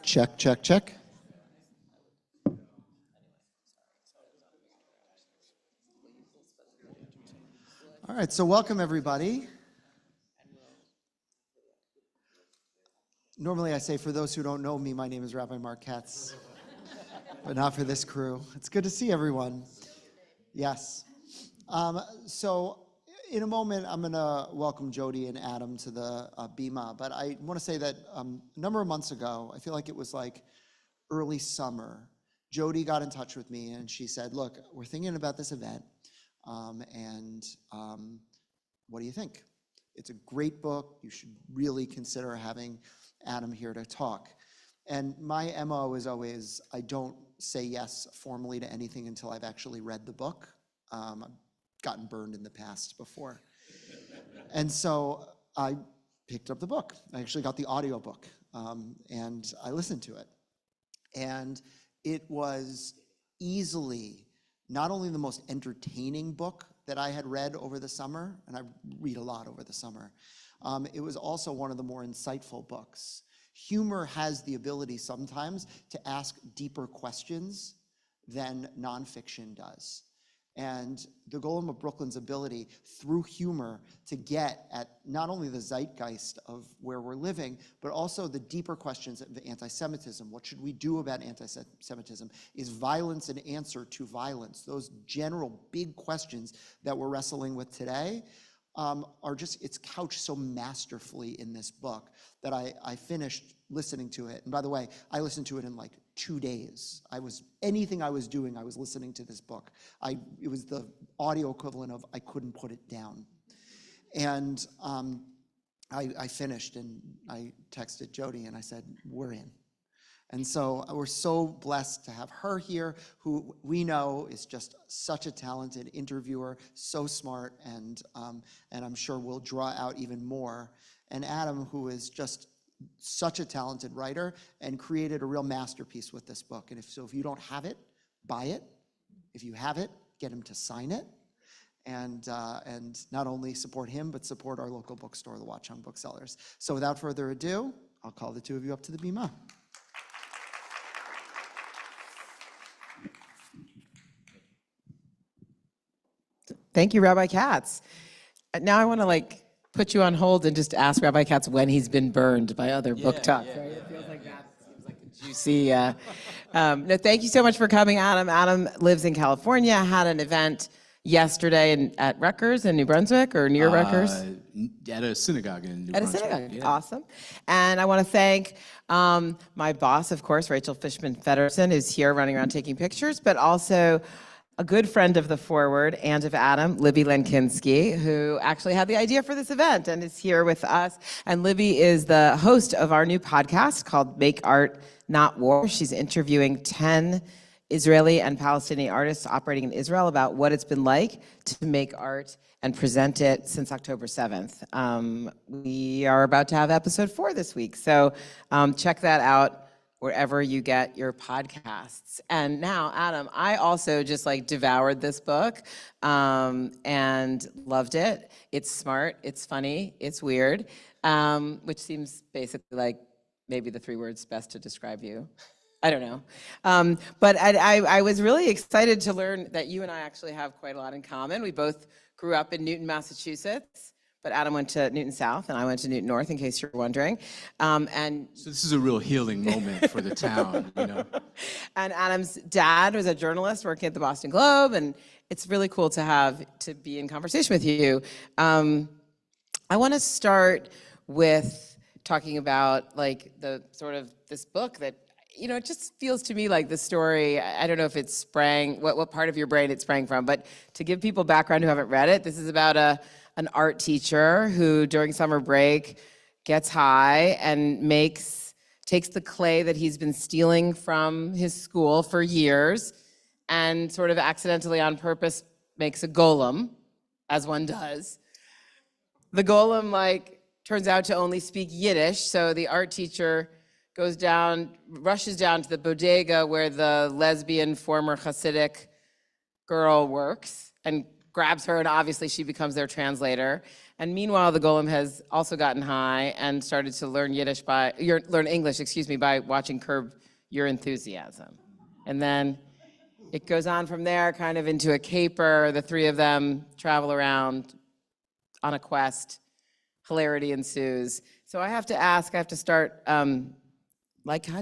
Check, check, check. All right, so welcome everybody. Normally I say, for those who don't know me, my name is Rabbi Mark Katz, but not for this crew. It's good to see everyone. Yes. So in a moment, I'm going to welcome Jodi and Adam to the Bima, but I want to say that a number of months ago, I feel like it was like early summer, Jodi got in touch with me and she said, look, we're thinking about this event, and what do you think? It's a great book. You should really consider having Adam here to talk. And my MO is always, I don't say yes formally to anything until I've actually read the book. I've gotten burned in the past before. And so I picked up the book. I actually got the audiobook, and I listened to it. And it was easily not only the most entertaining book that I had read over the summer, and I read a lot over the summer, it was also one of the more insightful books. Humor has the ability sometimes to ask deeper questions than nonfiction does. And the Golem of Brooklyn's ability through humor to get at not only the zeitgeist of where we're living, but also the deeper questions of anti-Semitism. What should we do about anti-Semitism? Is violence an answer to violence? Those general big questions that we're wrestling with today are just, it's couched so masterfully in this book that I finished listening to it. And by the way, I listened to it in like 2 days. Anything I was doing, I was listening to this book. It was the audio equivalent of I couldn't put it down. And I finished and I texted Jodi and I said, we're in. And so we're so blessed to have her here, who we know is just such a talented interviewer, so smart, and I'm sure will draw out even more. And Adam, who is just such a talented writer and created a real masterpiece with this book. And if you don't have it, buy it. If you have it, get him to sign it. And not only support him, but support our local bookstore, the Watch Young Booksellers. So without further ado, I'll call the two of you up to the Bima. Thank you, Rabbi Katz. Now I want to put you on hold and just ask Rabbi Katz when he's been burned by other book talk. Right? It feels like that seems like a juicy. No, thank you so much for coming, Adam. Adam lives in California. Had an event yesterday at Rutgers in New Brunswick or near Rutgers. At a synagogue in New Brunswick. At a synagogue, yeah. Awesome. And I want to thank my boss, of course, Rachel Fishman-Feddersen, who's here running around taking pictures, but also a good friend of the Forward and of Adam, Libby Lenkinski, who actually had the idea for this event and is here with us. And Libby is the host of our new podcast called Make Art, Not War. She's interviewing 10 Israeli and Palestinian artists operating in Israel about what it's been like to make art and present it since October 7th. We are about to have episode 4 this week, so check that out wherever you get your podcasts. And now, Adam, I also just devoured this book and loved it. It's smart, it's funny, it's weird, which seems basically like maybe the 3 words best to describe you. I don't know. But I was really excited to learn that you and I actually have quite a lot in common. We both grew up in Newton, Massachusetts. But Adam went to Newton South, and I went to Newton North, in case you're wondering. So this is a real healing moment for the town, you know. And Adam's dad was a journalist working at the Boston Globe, and it's really cool to be in conversation with you. I want to start with talking about the sort of this book that, it just feels to me like the story, I don't know if it sprang, what part of your brain it sprang from, but to give people background who haven't read it, this is about an art teacher who during summer break gets high and takes the clay that he's been stealing from his school for years and sort of accidentally on purpose makes a golem, as one does. The golem turns out to only speak Yiddish, so the art teacher rushes down to the bodega where the lesbian former Hasidic girl works and grabs her, and obviously she becomes their translator. And meanwhile, the golem has also gotten high and started to learn learn English, excuse me, by watching Curb Your Enthusiasm. And then it goes on from there, kind of into a caper. The three of them travel around on a quest. Hilarity ensues. So I have to ask, I have to start, how'd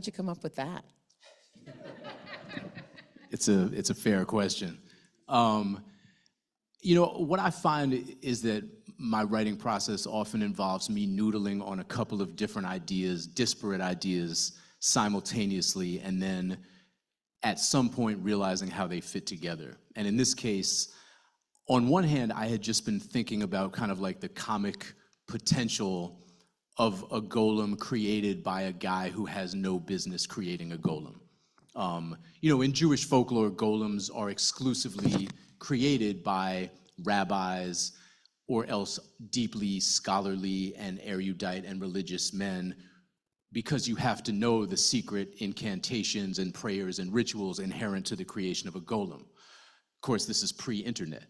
you come up with that? It's a fair question. What I find is that my writing process often involves me noodling on a couple of different ideas, disparate ideas, simultaneously, and then at some point realizing how they fit together. And in this case, on one hand, I had just been thinking about kind of like the comic potential of a golem created by a guy who has no business creating a golem. In Jewish folklore, golems are exclusively created by rabbis or else deeply scholarly and erudite and religious men, because you have to know the secret incantations and prayers and rituals inherent to the creation of a golem. Of course, this is pre-internet,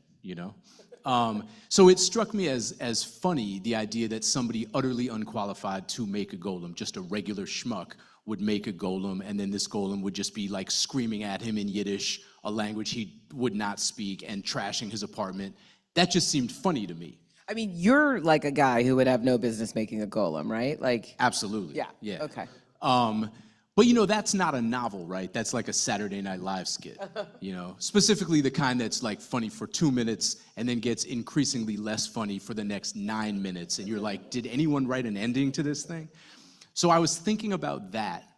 So it struck me as funny, the idea that somebody utterly unqualified to make a golem, just a regular schmuck, would make a golem, and then this golem would just be like screaming at him in Yiddish, a language he would not speak, and trashing his apartment. That just seemed funny to me. I mean, you're like a guy who would have no business making a golem, right? Like, absolutely. Yeah. Okay. But that's not a novel, right? That's like a Saturday Night Live skit, specifically the kind that's like funny for 2 minutes and then gets increasingly less funny for the next 9 minutes. And you're like, did anyone write an ending to this thing? So I was thinking about that.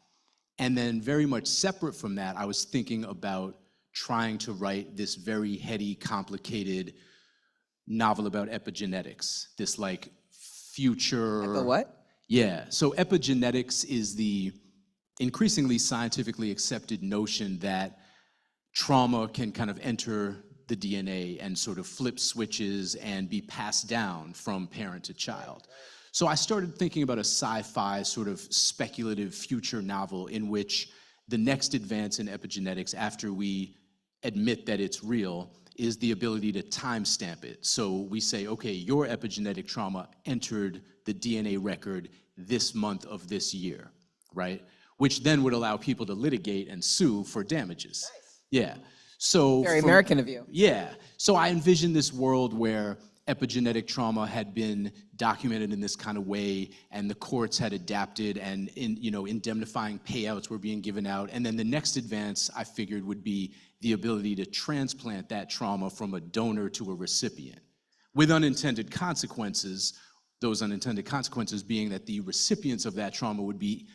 And then very much separate from that, I was thinking about trying to write this very heady, complicated novel about epigenetics, this like future... The what? Yeah, so epigenetics is the increasingly scientifically accepted notion that trauma can kind of enter the DNA and sort of flip switches and be passed down from parent to child. So I started thinking about a sci-fi sort of speculative future novel in which the next advance in epigenetics, after we admit that it's real, is the ability to timestamp it. So we say, okay, your epigenetic trauma entered the DNA record this month of this year, right? Which then would allow people to litigate and sue for damages. Nice. Yeah. So very American of you. Yeah. So I envisioned this world where epigenetic trauma had been documented in this kind of way, and the courts had adapted, and indemnifying payouts were being given out. And then the next advance, I figured, would be the ability to transplant that trauma from a donor to a recipient, with unintended consequences, those unintended consequences being that the recipients of that trauma would be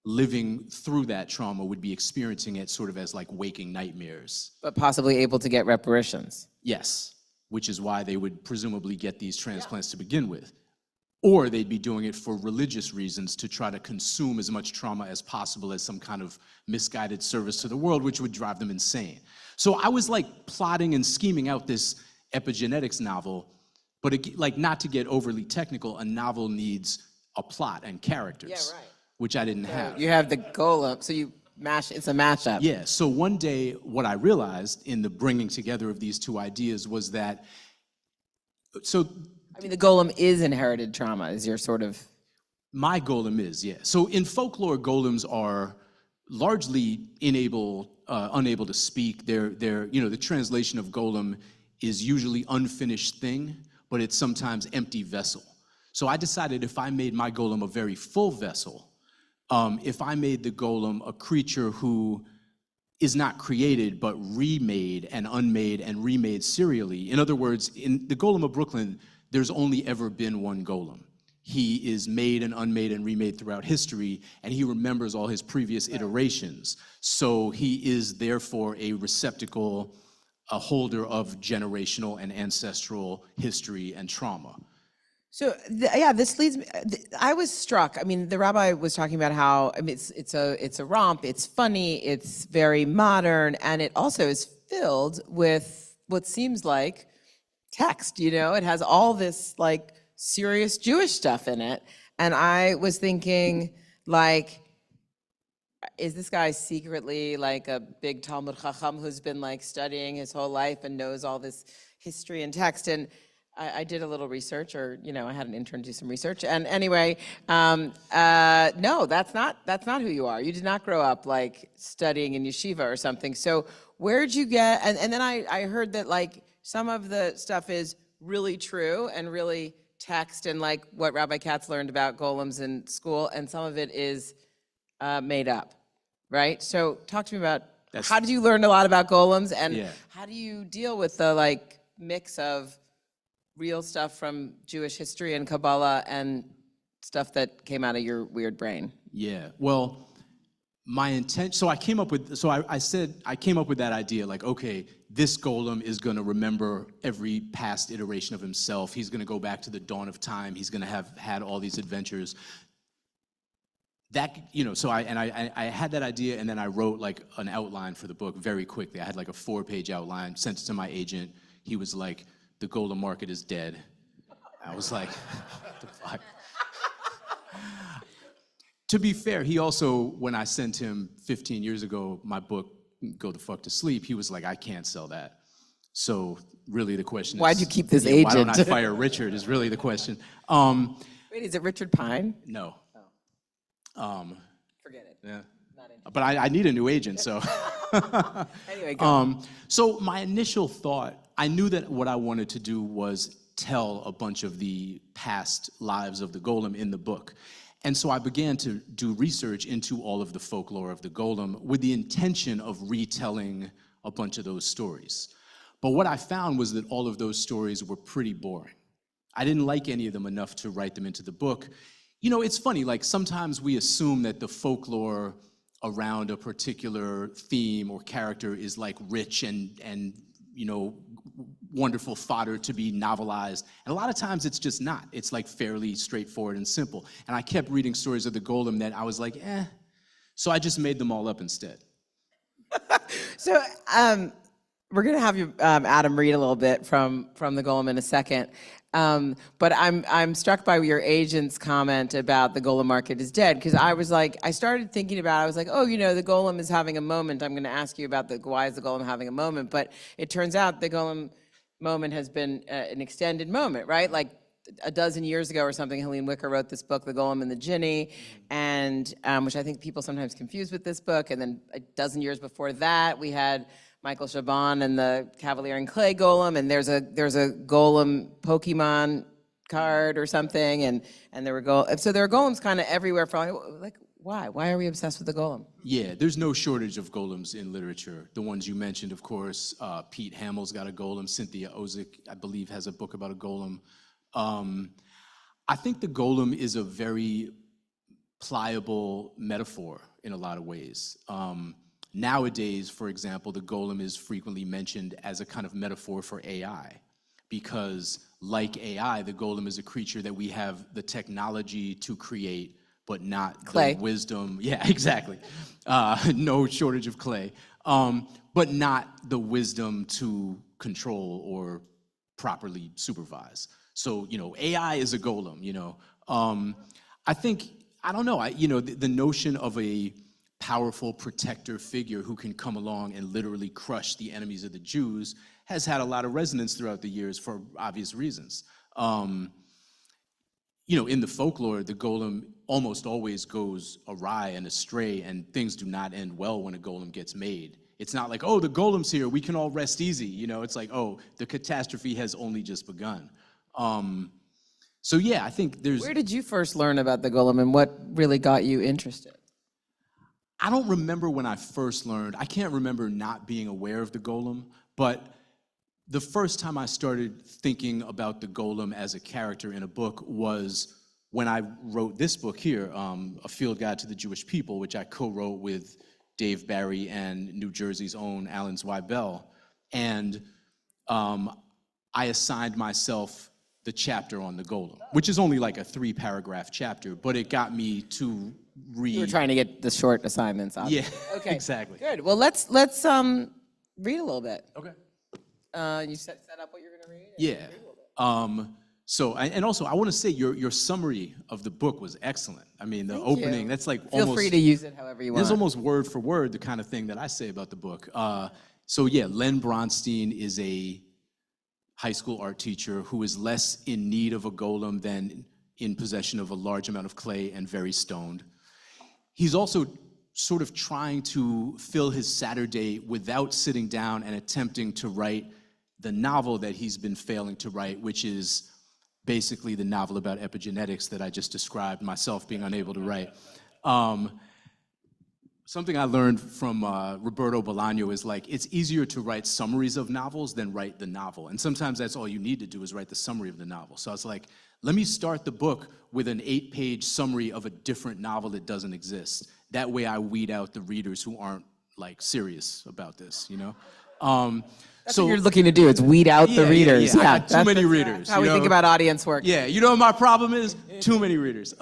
living through that trauma, would be experiencing it sort of as like waking nightmares. But possibly able to get reparations. Yes, which is why they would presumably get these transplants to begin with. Or they'd be doing it for religious reasons, to try to consume as much trauma as possible as some kind of misguided service to the world, which would drive them insane. So I was like plotting and scheming out this epigenetics novel, but not to get overly technical, a novel needs a plot and characters, right, which I didn't have. You have the golem, so it's a mashup. Yeah, so one day what I realized in the bringing together of these two ideas was that, the golem is inherited trauma, is your sort of... My golem is, yeah. So in folklore, golems are largely unable to speak. The translation of golem is usually unfinished thing, but it's sometimes empty vessel. So I decided if I made my golem a very full vessel, if I made the golem a creature who is not created, but remade and unmade and remade serially. In other words, in the Golem of Brooklyn, there's only ever been one golem. He is made and unmade and remade throughout history, and he remembers all his previous iterations. So he is therefore a receptacle, a holder of generational and ancestral history and trauma. So this leads me. I was struck. The rabbi was talking about how it's a romp. It's funny. It's very modern, and it also is filled with what seems like text. It has all this like serious Jewish stuff in it, and I was thinking, like, is this guy secretly like a big Talmud Chacham who's been like studying his whole life and knows all this history and text? And I did a little research, or I had an intern do some research. And anyway, no, that's not who you are. You did not grow up like studying in yeshiva or something. So where'd you get? And then I heard that like some of the stuff is really true and really text and like what Rabbi Katz learned about golems in school, and some of it is made up, right? So talk to me about how did you learn a lot about golems, and how do you deal with the like mix of real stuff from Jewish history and Kabbalah and stuff that came out of your weird brain? Yeah, well, my intent, so I came up with, I came up with that idea, like, okay, this golem is gonna remember every past iteration of himself. He's gonna go back to the dawn of time. He's gonna have had all these adventures. That, so I had that idea, and then I wrote like an outline for the book very quickly. I had like a 4-page outline, sent it to my agent. He was like, the golem market is dead. I was like, what the fuck? To be fair, he also, when I sent him 15 years ago my book, Go the Fuck to Sleep, he was like, I can't sell that. So really the question is, why'd you keep this agent? Why don't I fire Richard is really the question. Wait, is it Richard Pine? No. Forget it. Yeah. But I need a new agent, so. Anyway, go. So my initial thought, I knew that what I wanted to do was tell a bunch of the past lives of the golem in the book. And so I began to do research into all of the folklore of the golem with the intention of retelling a bunch of those stories. But what I found was that all of those stories were pretty boring. I didn't like any of them enough to write them into the book. It's funny, like sometimes we assume that the folklore around a particular theme or character is like rich and wonderful fodder to be novelized. And a lot of times it's just not. It's like fairly straightforward and simple. And I kept reading stories of the golem that I was like, So I just made them all up instead. So we're gonna have you, Adam, read a little bit from the golem in a second. But I'm struck by your agent's comment about the golem market is dead, because I started thinking about it. I was like, oh, the golem is having a moment. I'm going to ask you about why is the golem having a moment? But it turns out the golem moment has been an extended moment, right? Like a dozen years ago or something, Helene Wicker wrote this book, The Golem and the Jinni, and which I think people sometimes confuse with this book. And then a dozen years before that, we had Michael Chabon and the Cavalier and Clay golem, and there's a golem Pokemon card or something, and there were so there are golems kind of everywhere. Why are we obsessed with the golem? Yeah, there's no shortage of golems in literature. The ones you mentioned, of course, Pete Hamill's got a golem. Cynthia Ozick, I believe, has a book about a golem. I think the golem is a very pliable metaphor in a lot of ways. Nowadays, for example, the golem is frequently mentioned as a kind of metaphor for AI, because like AI, the golem is a creature that we have the technology to create, but not clay. The wisdom. Yeah, exactly. No shortage of clay, but not the wisdom to control or properly supervise. So, AI is a golem, I think, I don't know, the notion of a powerful protector figure who can come along and literally crush the enemies of the Jews has had a lot of resonance throughout the years for obvious reasons. In the folklore, the golem almost always goes awry and astray, and things do not end well when a golem gets made. It's not like, oh, the golem's here, we can all rest easy. It's like, oh, the catastrophe has only just begun. So yeah, I think there's... Where did you first learn about the golem, and what really got you interested? I don't remember when I first learned. I can't remember not being aware of the golem, but the first time I started thinking about the golem as a character in a book was when I wrote this book here, A Field Guide to the Jewish People, which I co-wrote with Dave Barry and New Jersey's own Alan Zweibel. And I assigned myself the chapter on the golem, which is only like a 3-paragraph chapter, but it got me to read. You were trying to get the short assignments out. Yeah, okay, exactly. Good. Well, let's read a little bit. Okay. You set up what you're going to read? Yeah. So, and also, I want to say your summary of the book was excellent. I mean, the opening, that's like almost... Feel free to use it however you want. It's almost word for word the kind of thing that I say about the book. So yeah, Len Bronstein is a high school art teacher who is less in need of a golem than in possession of a large amount of clay and very stoned. He's also sort of trying to fill his Saturday without sitting down and attempting to write the novel that he's been failing to write, which is basically the novel about epigenetics that I just described, myself being unable to write. Something I learned from Roberto Bolaño is like, it's easier to write summaries of novels than write the novel. And sometimes that's all you need to do is write the summary of the novel. So I was like, let me start the book with an 8-page summary of a different novel that doesn't exist. That way I weed out the readers who aren't like serious about this, you know? That's what you're looking to do, is weed out the readers. I got too many readers. That's how we think about audience work. Yeah, you know what my problem is? Too many readers.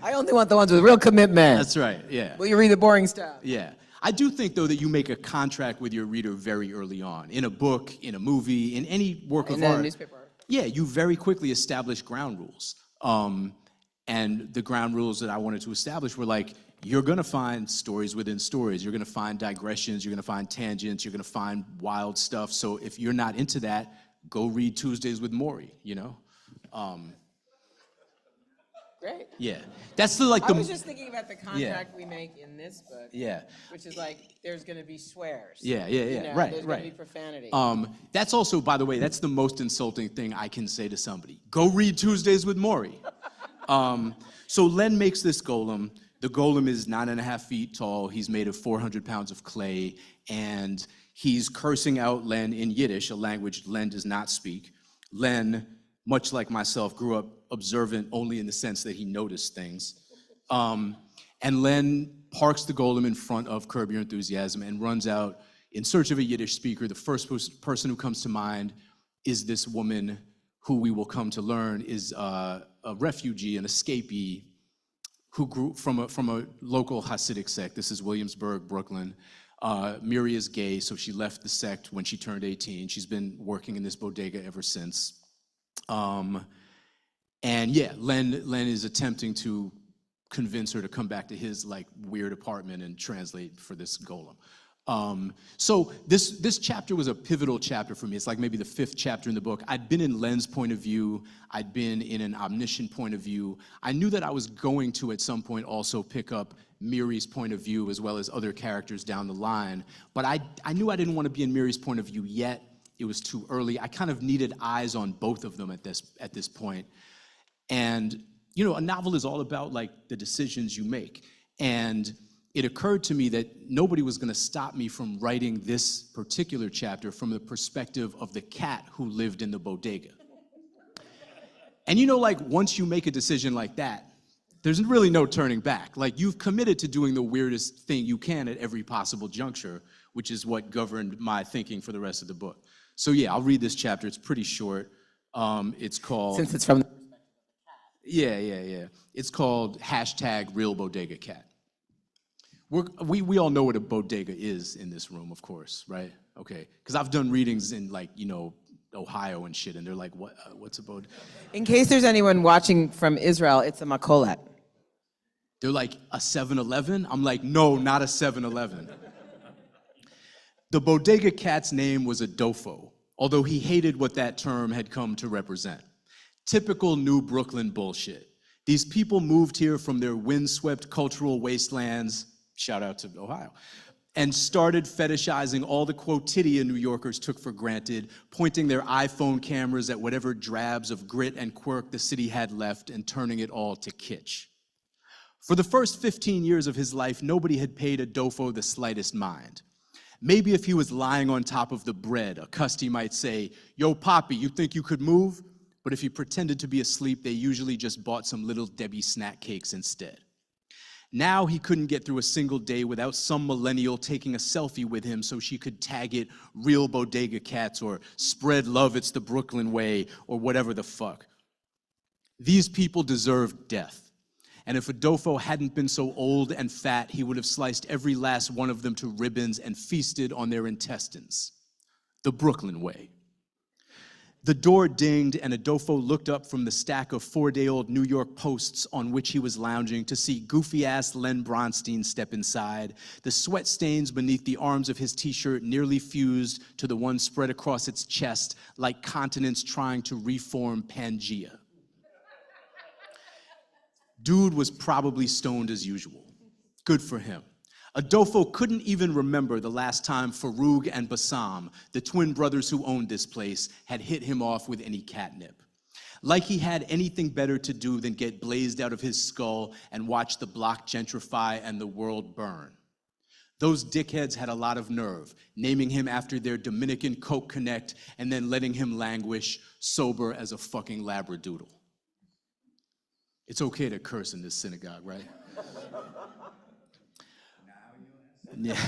I only want the ones with real commitment. That's right, yeah. Will you read the boring stuff? Yeah. I do think, though, that you make a contract with your reader very early on. In a book, in a movie, in any work of art. In a newspaper article. Yeah, you very quickly establish ground rules. And the ground rules that I wanted to establish were like, you're gonna find stories within stories. You're gonna find digressions, you're gonna find tangents, you're gonna find wild stuff. So if you're not into that, go read Tuesdays with Morrie, you know? Great. Yeah, that's the like the. I was just thinking about the contract we make in this book. Yeah. Which is like, there's going to be swears. Yeah, You know, right, there's right. going to be profanity. That's also, by the way, that's the most insulting thing I can say to somebody. Go read Tuesdays with Morrie. So Len makes this golem. The golem is 9.5 feet tall. He's made of 400 pounds of clay, and he's cursing out Len in Yiddish, a language Len does not speak. Len, much like myself, grew up observant only in the sense that he noticed things. And Len parks the golem in front of Curb Your Enthusiasm and runs out in search of a Yiddish speaker. The first person who comes to mind is this woman who we will come to learn is a refugee, an escapee, who grew from a local Hasidic sect. This is Williamsburg, Brooklyn. Miri is gay, so she left the sect when she turned 18. She's been working in this bodega ever since. And yeah, Len is attempting to convince her to come back to his like weird apartment and translate for this golem. So this chapter was a pivotal chapter for me. It's like maybe the 5th chapter in the book. I'd been in Len's point of view. I'd been in an omniscient point of view. I knew that I was going to at some point also pick up Miri's point of view as well as other characters down the line. But I knew I didn't want to be in Miri's point of view yet. It was too early. I kind of needed eyes on both of them at this point. And, you know, a novel is all about like the decisions you make. And it occurred to me that nobody was going to stop me from writing this particular chapter from the perspective of the cat who lived in the bodega. And you know, like once you make a decision like that, there's really no turning back. Like you've committed to doing the weirdest thing you can at every possible juncture, which is what governed my thinking for the rest of the book. So yeah, I'll read this chapter. It's pretty short. It's called... Since it's from the... Yeah. It's called #RealBodegaCat. We all know what a bodega is in this room, of course, right? Okay, because I've done readings in like, you know, Ohio and shit, and they're like, what's a bodega? In case there's anyone watching from Israel, it's a makolet. They're like, a 7-Eleven? I'm like, no, not a 7-Eleven. The bodega cat's name was Adolfo, although he hated what that term had come to represent. Typical New Brooklyn bullshit. These people moved here from their windswept cultural wastelands, shout out to Ohio, and started fetishizing all the quotidian New Yorkers took for granted, pointing their iPhone cameras at whatever drabs of grit and quirk the city had left and turning it all to kitsch. For the first 15 years of his life, nobody had paid Adolfo the slightest mind. Maybe if he was lying on top of the bread, a custy might say, "Yo, Poppy, you think you could move?" But if he pretended to be asleep, they usually just bought some Little Debbie snack cakes instead. Now he couldn't get through a single day without some millennial taking a selfie with him so she could tag it "Real Bodega Cats" or "Spread Love, It's the Brooklyn Way" or whatever the fuck. These people deserved death. And if Adolfo hadn't been so old and fat, he would have sliced every last one of them to ribbons and feasted on their intestines. The Brooklyn way. The door dinged, and Adolfo looked up from the stack of 4-day-old New York Posts on which he was lounging to see goofy-ass Len Bronstein step inside, the sweat stains beneath the arms of his T-shirt nearly fused to the one spread across its chest like continents trying to reform Pangea. Dude was probably stoned as usual. Good for him. Adolfo couldn't even remember the last time Farouk and Bassam, the twin brothers who owned this place, had hit him off with any catnip. Like he had anything better to do than get blazed out of his skull and watch the block gentrify and the world burn. Those dickheads had a lot of nerve, naming him after their Dominican Coke Connect and then letting him languish, sober as a fucking labradoodle. It's okay to curse in this synagogue, right? Yeah.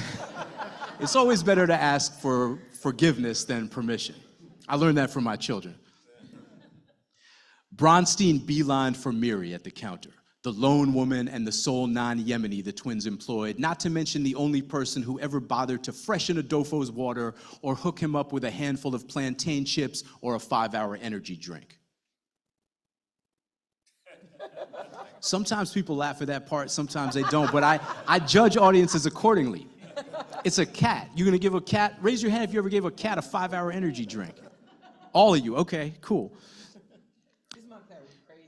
It's always better to ask for forgiveness than permission. I learned that from my children. Bronstein beelined for Miri at the counter, the lone woman and the sole non-Yemeni the twins employed, not to mention the only person who ever bothered to freshen Adolfo's water or hook him up with a handful of plantain chips or a 5-hour energy drink. Sometimes people laugh at that part, sometimes they don't, but I judge audiences accordingly. It's a cat. You're gonna give a cat, raise your hand if you ever gave a cat a 5-hour energy drink. All of you, okay, cool.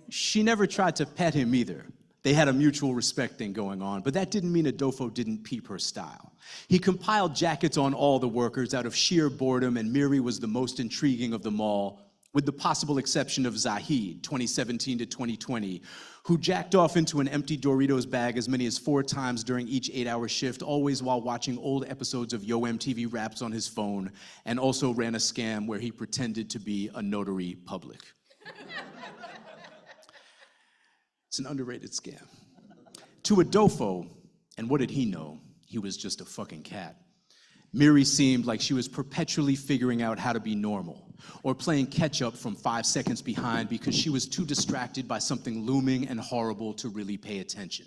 She never tried to pet him either. They had a mutual respect thing going on, but that didn't mean Adolfo didn't peep her style. He compiled jackets on all the workers out of sheer boredom, and Miri was the most intriguing of them all, with the possible exception of Zahid, 2017 to 2020, who jacked off into an empty Doritos bag as many as 4 times during each 8-hour shift, always while watching old episodes of Yo MTV Raps on his phone, and also ran a scam where he pretended to be a notary public. It's an underrated scam. To Adolfo, and what did he know? He was just a fucking cat. Miri seemed like she was perpetually figuring out how to be normal, or playing catch-up from 5 seconds behind because she was too distracted by something looming and horrible to really pay attention.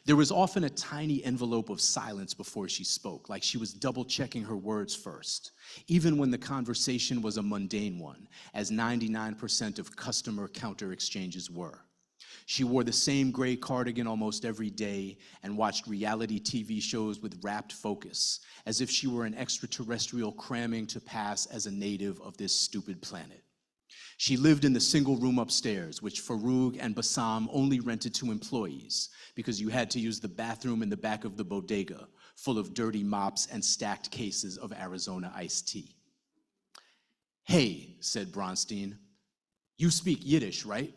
There was often a tiny envelope of silence before she spoke, like she was double-checking her words first, even when the conversation was a mundane one, as 99% of customer counter exchanges were. She wore the same gray cardigan almost every day and watched reality TV shows with rapt focus, as if she were an extraterrestrial cramming to pass as a native of this stupid planet. She lived in the single room upstairs, which Farouk and Bassam only rented to employees, because you had to use the bathroom in the back of the bodega, full of dirty mops and stacked cases of Arizona iced tea. "Hey," said Bronstein, "you speak Yiddish, right?"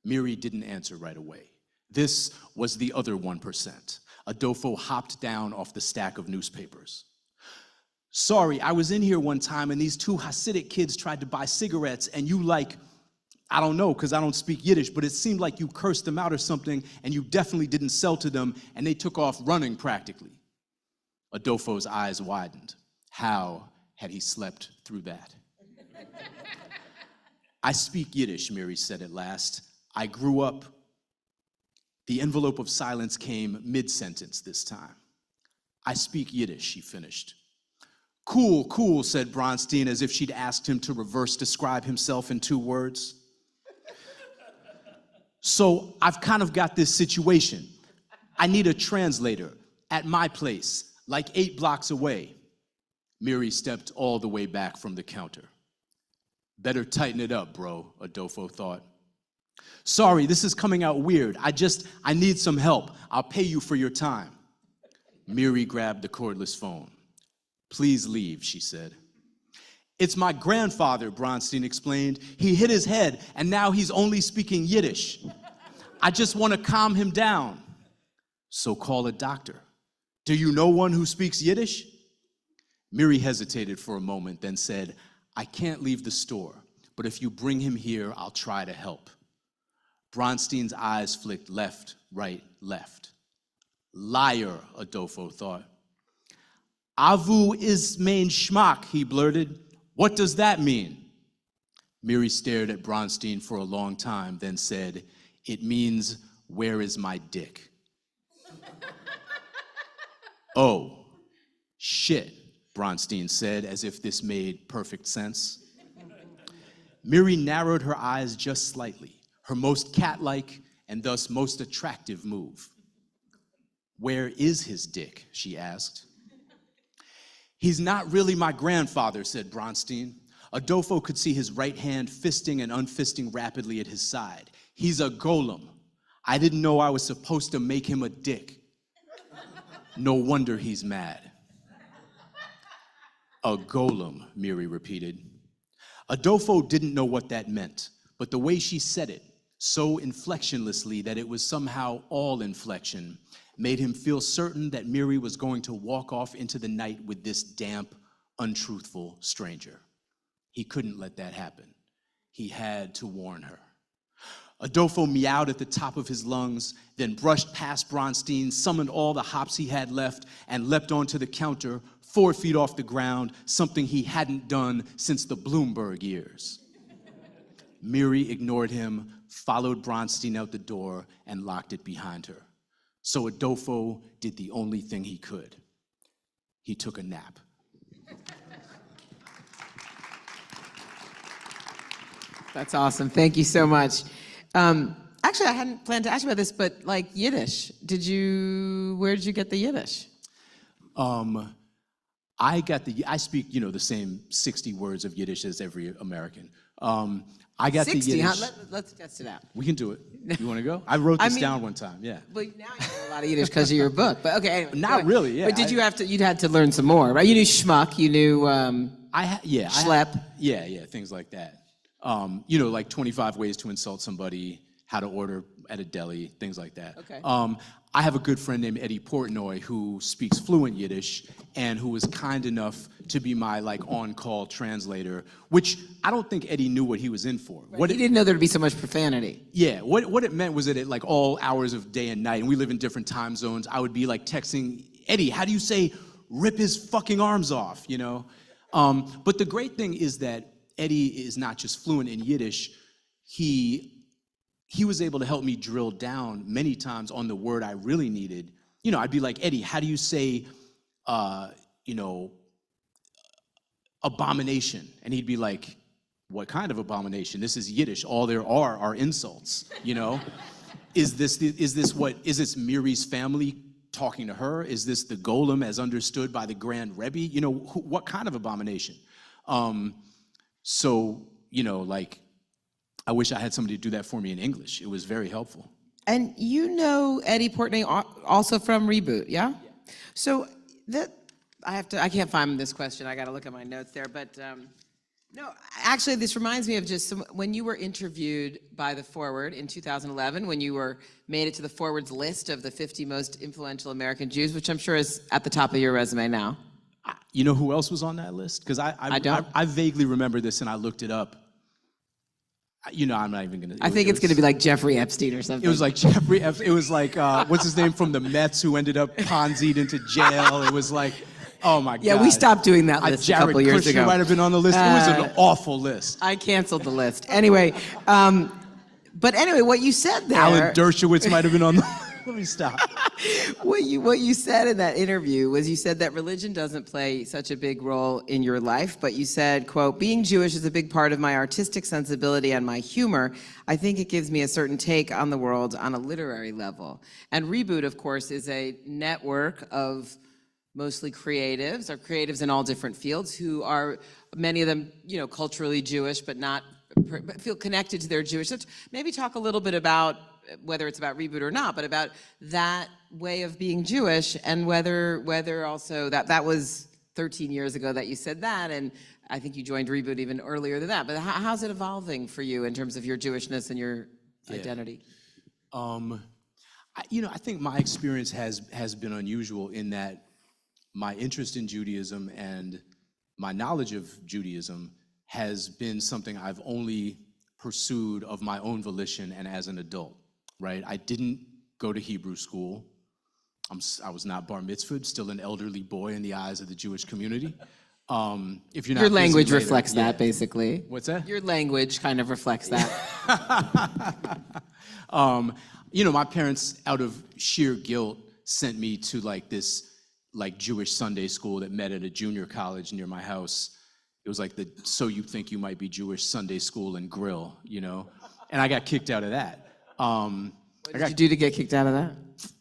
Miri didn't answer right away. This was the other 1%. Adolfo hopped down off the stack of newspapers. "Sorry, I was in here one time and these 2 Hasidic kids tried to buy cigarettes and you I don't know because I don't speak Yiddish, but it seemed like you cursed them out or something and you definitely didn't sell to them and they took off running practically." Adolfo's eyes widened. How had he slept through that? "I speak Yiddish," Miri said at last. "I grew up." The envelope of silence came mid-sentence this time. "I speak Yiddish," she finished. "Cool, cool," said Bronstein, as if she'd asked him to reverse describe himself in 2 words. "So I've kind of got this situation. I need a translator at my place, like 8 blocks away." Miri stepped all the way back from the counter. "Better tighten it up, bro," Adolfo thought. "Sorry, this is coming out weird. I need some help. I'll pay you for your time." Miri grabbed the cordless phone. "Please leave," she said. "It's my grandfather," Bronstein explained. "He hit his head, and now he's only speaking Yiddish. I just want to calm him down." "So call a doctor. Do you know one who speaks Yiddish?" Miri hesitated for a moment, then said, "I can't leave the store, but if you bring him here, I'll try to help." Bronstein's eyes flicked left, right, left. "Liar," Adolfo thought. "Avu is mein Schmack," he blurted. "What does that mean?" Miri stared at Bronstein for a long time, then said, "It means, where is my dick?" "Oh, shit," Bronstein said, as if this made perfect sense. Miri narrowed her eyes just slightly, her most cat-like and thus most attractive move. "Where is his dick?" she asked. "He's not really my grandfather," said Bronstein. Adolfo could see his right hand fisting and unfisting rapidly at his side. "He's a golem. I didn't know I was supposed to make him a dick. No wonder he's mad." "A golem," Miri repeated. Adolfo didn't know what that meant, but the way she said it, so inflectionlessly that it was somehow all inflection, made him feel certain that Miri was going to walk off into the night with this damp, untruthful stranger. He couldn't let that happen. He had to warn her. Adolfo meowed at the top of his lungs, then brushed past Bronstein, summoned all the hops he had left, and leapt onto the counter, 4 feet off the ground, something he hadn't done since the Bloomberg years. Miri ignored him, followed Bronstein out the door, and locked it behind her. So Adolfo did the only thing he could. He took a nap. That's awesome. Thank you so much. Actually, I hadn't planned to ask you about this, but like Yiddish, where did you get the Yiddish? I speak, the same 60 words of Yiddish as every American. I got 60, the Yiddish. huh? Let's test it out. We can do it. You want to go? I wrote this down one time, yeah. Well, now you know a lot of Yiddish because of your book. But okay, anyway. Not really, yeah. But you'd had to learn some more, right? You knew schmuck, you knew schlep. Things like that. Like 25 ways to insult somebody, how to order at a deli, things like that. Okay. I have a good friend named Eddie Portnoy who speaks fluent Yiddish and who was kind enough to be my on-call translator, which I don't think Eddie knew what he was in for. Right. He didn't know there'd be so much profanity. Yeah, what it meant was that at all hours of day and night, and we live in different time zones, I would be texting, "Eddie, how do you say rip his fucking arms off, But the great thing is that Eddie is not just fluent in Yiddish, he was able to help me drill down many times on the word I really needed. I'd be like, "Eddie, how do you say, abomination?" And he'd be like, "What kind of abomination? This is Yiddish. All there are insults, Is this Miri's family talking to her? Is this the golem as understood by the Grand Rebbe? What kind of abomination?" I wish I had somebody to do that for me in English. It was very helpful. And Eddie Portnoy also from Reboot, yeah? So I can't find this question. I got to look at my notes there. But no, actually, this reminds me of when you were interviewed by the Forward in 2011, when you made it to the Forward's list of the 50 most influential American Jews, which I'm sure is at the top of your resume now. You know who else was on that list? Because I vaguely remember this and I looked it up. I'm not even going to. I think it's going to be like Jeffrey Epstein or something. It was like Jeffrey Epstein. It was like, what's his name from the Mets who ended up Ponzi'd into jail. It was like, oh my God. Yeah, we stopped doing that list a couple years ago. Jared Kushner might have been on the list. It was an awful list. I canceled the list. Anyway, what you said there. Alan Dershowitz might have been on the Let me stop. What you said in that interview was you said that religion doesn't play such a big role in your life, but you said, quote, "Being Jewish is a big part of my artistic sensibility and my humor. I think it gives me a certain take on the world on a literary level." And Reboot, of course, is a network of mostly creatives, or creatives in all different fields, who are, many of them, culturally Jewish, but feel connected to their Jewish. So maybe talk a little bit about, whether it's about Reboot or not, but about that way of being Jewish, and whether also that was 13 years ago that you said that, and I think you joined Reboot even earlier than that. But how's it evolving for you in terms of your Jewishness and your identity? I think my experience has been unusual in that my interest in Judaism and my knowledge of Judaism has been something I've only pursued of my own volition and as an adult, right? I didn't go to Hebrew school. I was not bar mitzvahed, still an elderly boy in the eyes of the Jewish community. If you're not your language later, reflects that, basically. What's that? Your language kind of reflects that. My parents, out of sheer guilt, sent me to this Jewish Sunday school that met at a junior college near my house. It was like the So You Think You Might Be Jewish Sunday School and Grill, you know? And I got kicked out of that. What did you do to get kicked out of that?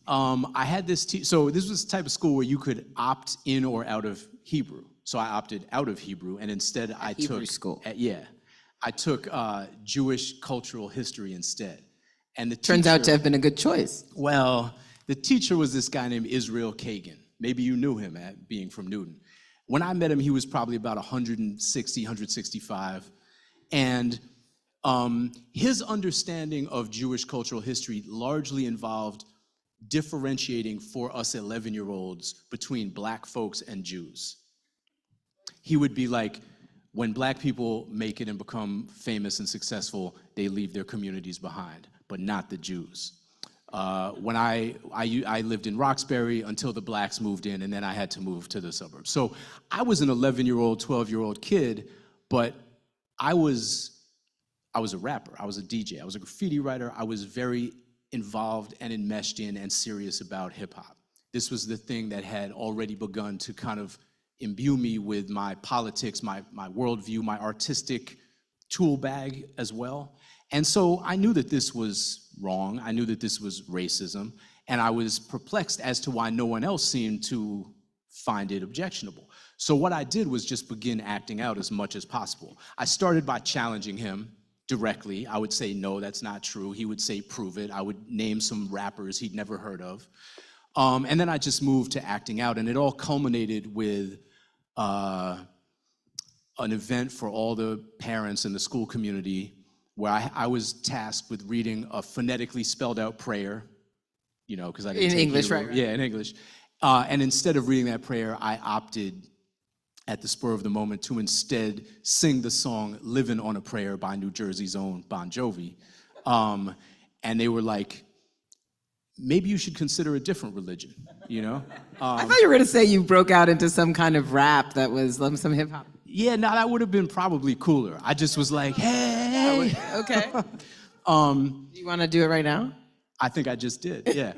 I had this, so this was the type of school where you could opt in or out of Hebrew. So I opted out of Hebrew, and instead I Hebrew took school. I took Jewish cultural history instead. And the Turns out to teacher- have been a good choice. Well, the teacher was this guy named Israel Kagan. Maybe you knew him at being from Newton. When I met him, he was probably about 160, 165. And his understanding of Jewish cultural history largely involved differentiating for us 11-year-olds between black folks and Jews. He would be like, when black people make it and become famous and successful, they leave their communities behind, but not the Jews. When I lived in Roxbury until the blacks moved in, and then I had to move to the suburbs. So I was an 11-year-old, 12-year-old kid, but I was a rapper, I was a DJ, I was a graffiti writer, I was very involved and enmeshed in and serious about hip hop. This was the thing that had already begun to kind of imbue me with my politics, my worldview, my artistic tool bag as well. And so I knew that this was wrong, I knew that this was racism, and I was perplexed as to why no one else seemed to find it objectionable. So what I did was just begin acting out as much as possible. I started by challenging him directly. I would say, no, that's not true. He would say, prove it. I would name some rappers he'd never heard of. And then I just moved to acting out, and it all culminated with an event for all the parents in the school community where I was tasked with reading a phonetically spelled out prayer, you know, because I didn't In take English, Hebrew. right? Yeah, in English. And instead of reading that prayer, I opted at the spur of the moment to instead sing the song Livin' on a Prayer by New Jersey's own Bon Jovi. And they were like, maybe you should consider a different religion, you know? I thought you were going to say you broke out into some kind of rap that was some hip hop. Yeah, no, that would have been probably cooler. I just was like, hey. Okay. Do you want to do it right now? I think I just did, yeah.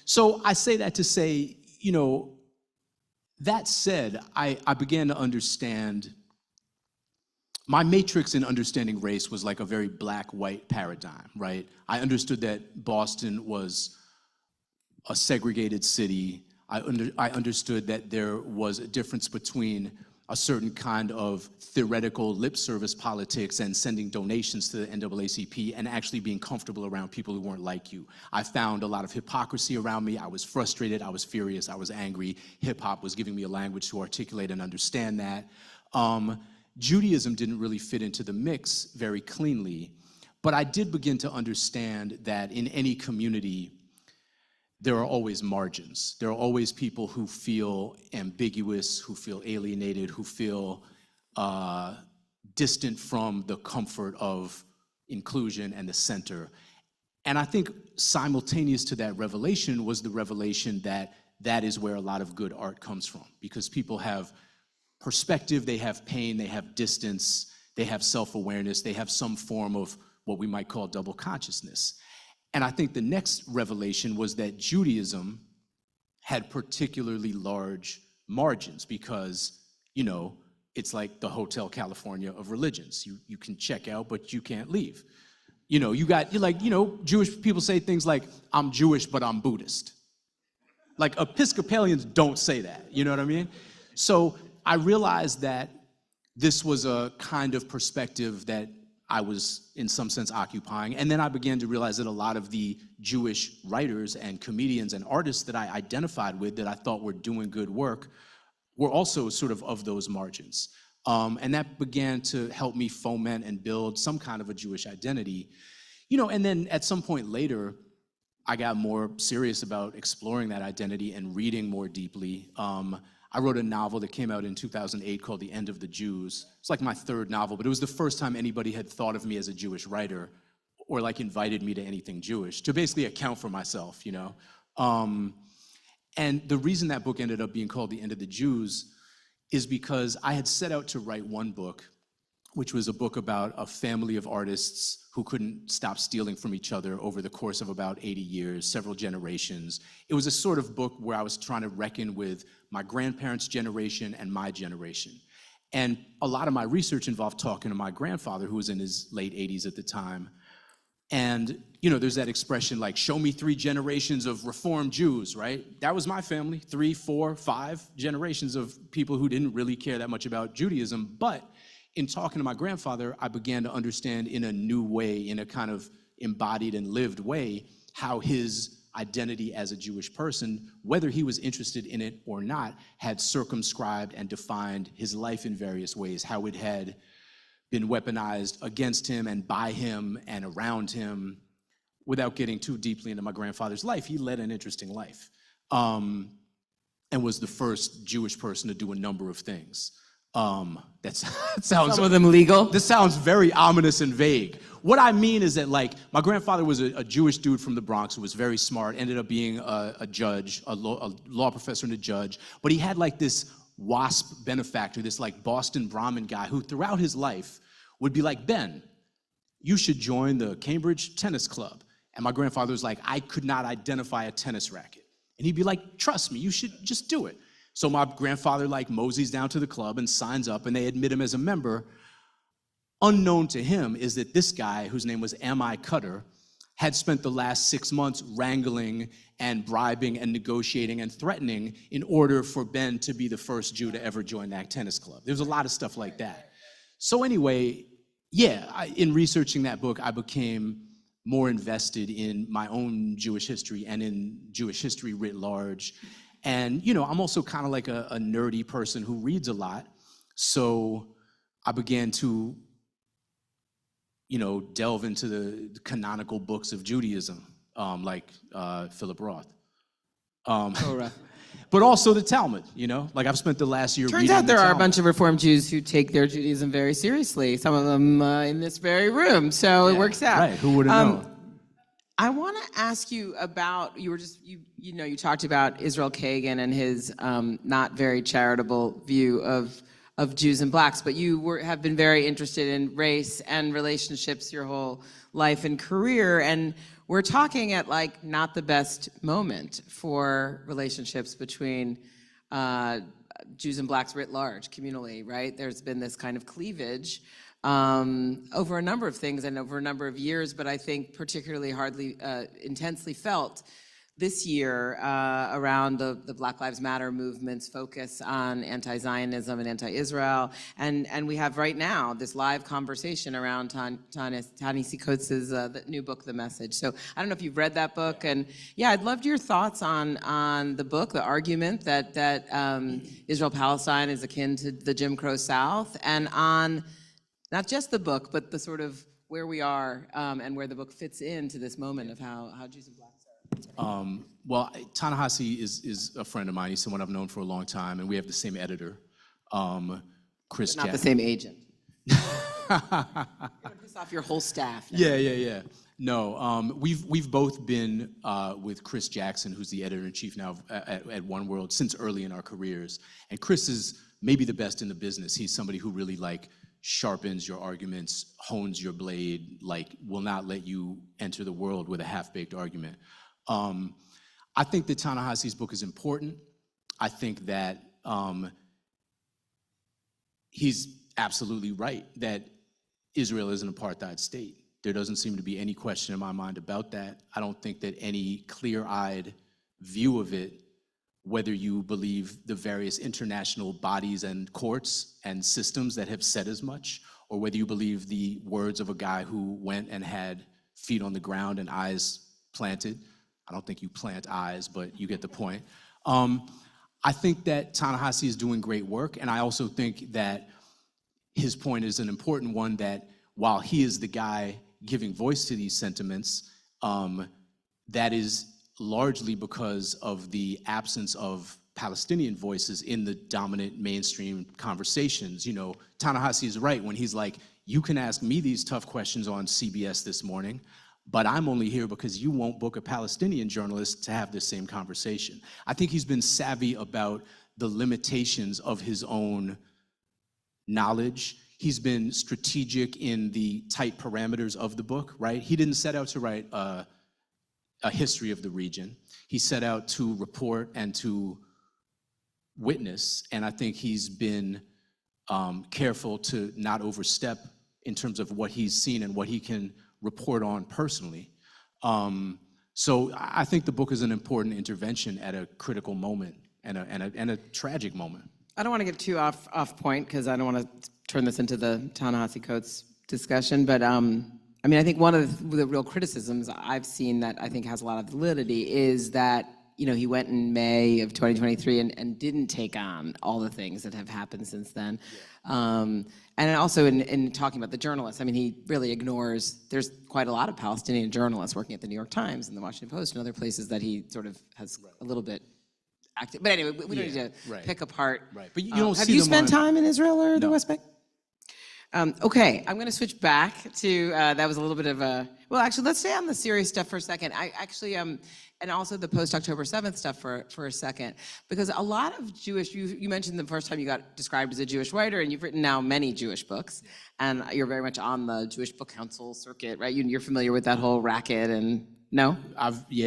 So I say that to say, you know, that said, I began to understand, my matrix in understanding race was like a very black-white paradigm, right? I understood that Boston was a segregated city. I understood that there was a difference between a certain kind of theoretical lip service politics and sending donations to the NAACP and actually being comfortable around people who weren't like you. I found a lot of hypocrisy around me. I was frustrated, I was furious, I was angry. Hip hop was giving me a language to articulate and understand that. Judaism didn't really fit into the mix very cleanly, but I did begin to understand that in any community, there are always margins. There are always people who feel ambiguous, who feel alienated, who feel distant from the comfort of inclusion and the center. And I think simultaneous to that revelation was the revelation that that is where a lot of good art comes from, because people have perspective, they have pain, they have distance, they have self-awareness, they have some form of what we might call double consciousness. And I think the next revelation was that Judaism had particularly large margins because, you know, it's like the Hotel California of religions. You can check out, but you can't leave. You know, Jewish people say things like, I'm Jewish, but I'm Buddhist. Like Episcopalians don't say that, you know what I mean? So I realized that this was a kind of perspective that I was in some sense occupying. And then I began to realize that a lot of the Jewish writers and comedians and artists that I identified with that I thought were doing good work were also sort of those margins. And that began to help me foment and build some kind of a Jewish identity. You know, and then at some point later, I got more serious about exploring that identity and reading more deeply. I wrote a novel that came out in 2008 called The End of the Jews. It's like my third novel, but it was the first time anybody had thought of me as a Jewish writer or like invited me to anything Jewish, to basically account for myself, you know? And the reason that book ended up being called The End of the Jews is because I had set out to write one book, which was a book about a family of artists who couldn't stop stealing from each other over the course of about 80 years, several generations. It was a sort of book where I was trying to reckon with my grandparents' generation and my generation. And a lot of my research involved talking to my grandfather, who was in his late 80s at the time. And, there's that expression like, show me 3 generations of Reformed Jews, right? That was my family, 3, 4, 5 generations of people who didn't really care that much about Judaism. But in talking to my grandfather, I began to understand in a new way, in a kind of embodied and lived way, how his identity as a Jewish person, whether he was interested in it or not, had circumscribed and defined his life in various ways, how it had been weaponized against him and by him and around him. Without getting too deeply into my grandfather's life, he led an interesting life, and was the first Jewish person to do a number of things. That sounds... Some of them legal? This sounds very ominous and vague. What I mean is that, like, my grandfather was a Jewish dude from the Bronx who was very smart, ended up being a judge, a law professor and a judge, but he had, like, this WASP benefactor, this, like, Boston Brahmin guy who throughout his life would be like, Ben, you should join the Cambridge Tennis Club. And my grandfather was like, I could not identify a tennis racket. And he'd be like, trust me, you should just do it. So my grandfather, like, moseys down to the club and signs up, and they admit him as a member. Unknown to him is that this guy, whose name was M.I. Cutter, had spent the last 6 months wrangling and bribing and negotiating and threatening in order for Ben to be the first Jew to ever join that tennis club. There's a lot of stuff like that. So anyway, in researching that book, I became more invested in my own Jewish history and in Jewish history writ large. And, I'm also kind of like a nerdy person who reads a lot. So I began to, delve into the canonical books of Judaism, like Philip Roth. But also the Talmud, Like, I've spent the last year reading the Talmud. Turns out there are a bunch of Reformed Jews who take their Judaism very seriously, some of them in this very room, so it works out. Right, who would have known? I want to ask you about, you talked about Israel Kagan and his not very charitable view of Jews and blacks, but you have been very interested in race and relationships your whole life and career, and we're talking at, like, not the best moment for relationships between Jews and blacks writ large, communally, right? There's been this kind of cleavage over a number of things and over a number of years, but I think particularly intensely felt this year around the Black Lives Matter movement's focus on anti-Zionism and anti-Israel. And we have right now this live conversation around Ta-Nehisi Coates's new book, The Message. So I don't know if you've read that book. And yeah, I'd love your thoughts on the book, the argument that Israel-Palestine is akin to the Jim Crow South, and on not just the book, but the sort of where we are and where the book fits into this moment of how Jews and blacks are. Well, Ta-Nehisi is a friend of mine. He's someone I've known for a long time, and we have the same editor, Chris But not Jack. the same agent. You're gonna piss off your whole staff now. Yeah. No, we've both been with Chris Jackson, who's the editor-in-chief now at One World, since early in our careers. And Chris is maybe the best in the business. He's somebody who really, like, sharpens your arguments, hones your blade, like, will not let you enter the world with a half-baked argument. I think that Ta-Nehisi's book is important. I think that he's absolutely right that Israel is an apartheid state. There doesn't seem to be any question in my mind about that. I don't think that any clear-eyed view of it, whether you believe the various international bodies and courts and systems that have said as much, or whether you believe the words of a guy who went and had feet on the ground and eyes planted. I don't think you plant eyes, but you get the point. I think that Ta-Nehisi is doing great work, and I also think that his point is an important one, that while he is the guy giving voice to these sentiments, that is largely because of the absence of Palestinian voices in the dominant mainstream conversations. Ta-Nehisi is right when he's like, you can ask me these tough questions on CBS this morning, but I'm only here because you won't book a Palestinian journalist to have this same conversation. I think he's been savvy about the limitations of his own knowledge. He's been strategic in the tight parameters of the book, right? He didn't set out to write a history of the region. He set out to report and to witness, and I think he's been careful to not overstep in terms of what he's seen and what he can report on personally. So I think the book is an important intervention at a critical moment and a tragic moment. I don't want to get too off point because I don't want to turn this into the Ta-Nehisi Coates discussion, but I mean, I think one of the real criticisms I've seen that I think has a lot of validity is that, you know, he went in May of 2023 and didn't take on all the things that have happened since then. Yeah. And also in talking about the journalists, I mean, he really ignores, there's quite a lot of Palestinian journalists working at the New York Times and the Washington Post and other places that he sort of has a little bit active. But anyway, we don't need to pick apart. Right. But you don't have see you them spent time in Israel or the No. West Bank? Okay, I'm going to switch back to, that was a little bit of a, well, actually, let's stay on the serious stuff for a second. I actually, and also the post-October 7th stuff for a second, because a lot of Jewish, you mentioned the first time you got described as a Jewish writer, and you've written now many Jewish books, and you're very much on the Jewish Book Council circuit, right? You're familiar with that whole racket and, no?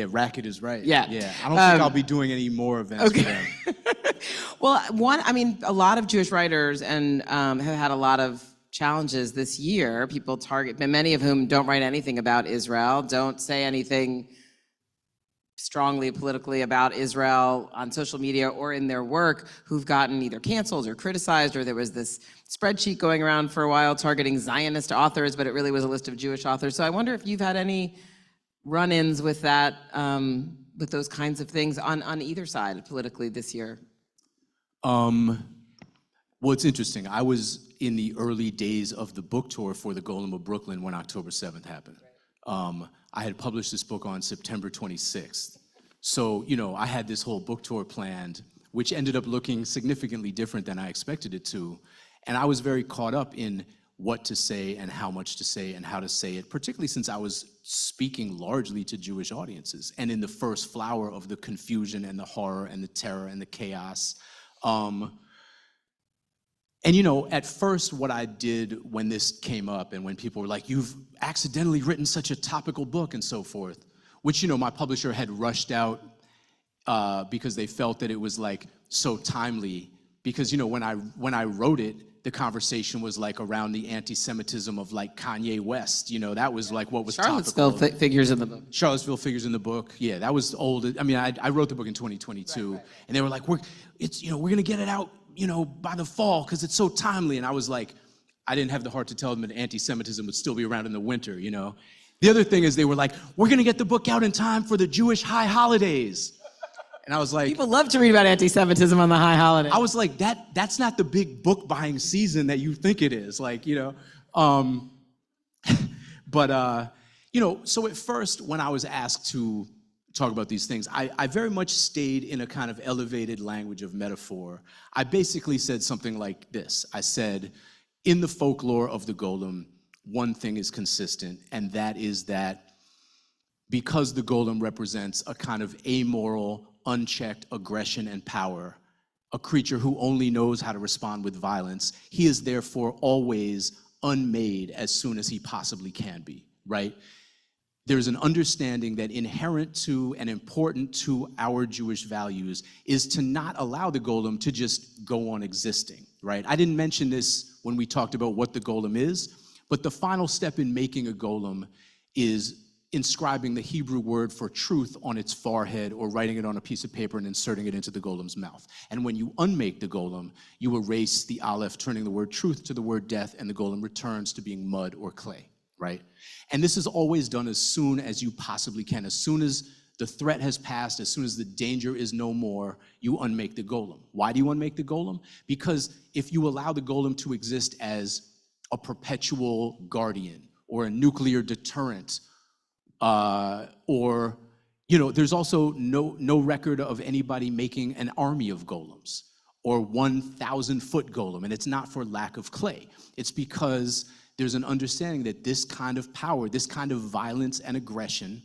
Racket is right. Yeah. Yeah. I don't think I'll be doing any more events for them. Well, a lot of Jewish writers and have had a lot of challenges this year. People target, many of whom don't write anything about Israel, don't say anything strongly politically about Israel on social media or in their work, who've gotten either canceled or criticized, or there was this spreadsheet going around for a while targeting Zionist authors, but it really was a list of Jewish authors. So I wonder if you've had any run-ins with that, with those kinds of things on either side politically this year. Well, it's interesting. I was in the early days of the book tour for the Golem of Brooklyn when October 7th happened. I had published this book on September 26th. So, you know, I had this whole book tour planned, which ended up looking significantly different than I expected it to. And I was very caught up in what to say and how much to say and how to say it, particularly since I was speaking largely to Jewish audiences and in the first flower of the confusion and the horror and the terror and the chaos. And, you know, at first what I did when this came up and when people were like, you've accidentally written such a topical book and so forth, which, you know, my publisher had rushed out because they felt that it was like so timely. Because, you know, when I wrote it, the conversation was like around the anti-Semitism of like Kanye West. You know, that was like what was Charlottesville topical. Figures in the book. Charlottesville figures in the book. Yeah, that was old. I mean, I wrote the book in 2022, and they were like, we're gonna get it out, you know, by the fall because it's so timely. And I was like, I didn't have the heart to tell them that anti-Semitism would still be around in the winter, you know. The other thing is they were like, we're gonna get the book out in time for the Jewish high holidays. And I was like, people love to read about anti-Semitism on the high holiday. I was like, that's not the big book buying season that you think it is, like, you know. You know, so at first when I was asked to talk about these things, I very much stayed in a kind of elevated language of metaphor. I basically said something like this. I said, in the folklore of the golem, one thing is consistent, and that is that because the golem represents a kind of amoral, unchecked aggression and power, a creature who only knows how to respond with violence, he is therefore always unmade as soon as he possibly can be, right? There's an understanding that inherent to and important to our Jewish values is to not allow the golem to just go on existing, right? I didn't mention this when we talked about what the golem is, but the final step in making a golem is inscribing the Hebrew word for truth on its forehead or writing it on a piece of paper and inserting it into the golem's mouth. And when you unmake the golem, you erase the aleph, turning the word truth to the word death, and the golem returns to being mud or clay, right? And this is always done as soon as you possibly can. As soon as the threat has passed, as soon as the danger is no more, you unmake the golem. Why do you unmake the golem? Because if you allow the golem to exist as a perpetual guardian or a nuclear deterrent, or, you know, there's also no record of anybody making an army of golems or 1,000-foot golem, and it's not for lack of clay. It's because there's an understanding that this kind of power, this kind of violence and aggression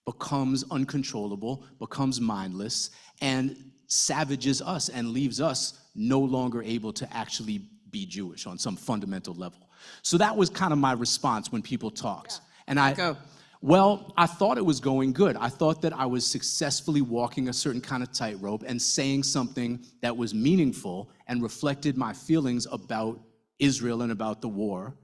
becomes uncontrollable, becomes mindless, and savages us and leaves us no longer able to actually be Jewish on some fundamental level. So that was kind of my response when people talked. Yeah. And Well, I thought it was going good. I thought that I was successfully walking a certain kind of tightrope and saying something that was meaningful and reflected my feelings about Israel and about the war.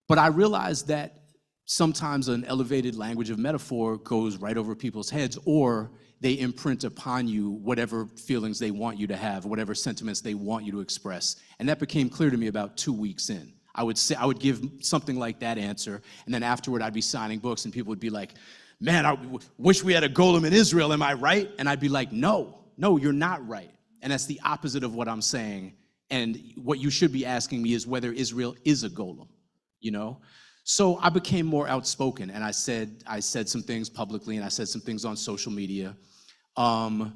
But I realized that sometimes an elevated language of metaphor goes right over people's heads, or they imprint upon you whatever feelings they want you to have, whatever sentiments they want you to express. And that became clear to me about 2 weeks in. I would give something like that answer, and then afterward I'd be signing books and people would be like, man, I wish we had a golem in Israel, am I right? And I'd be like, no, you're not right. And that's the opposite of what I'm saying. And what you should be asking me is whether Israel is a golem, you know? So I became more outspoken, and I said some things publicly, and I said some things on social media. And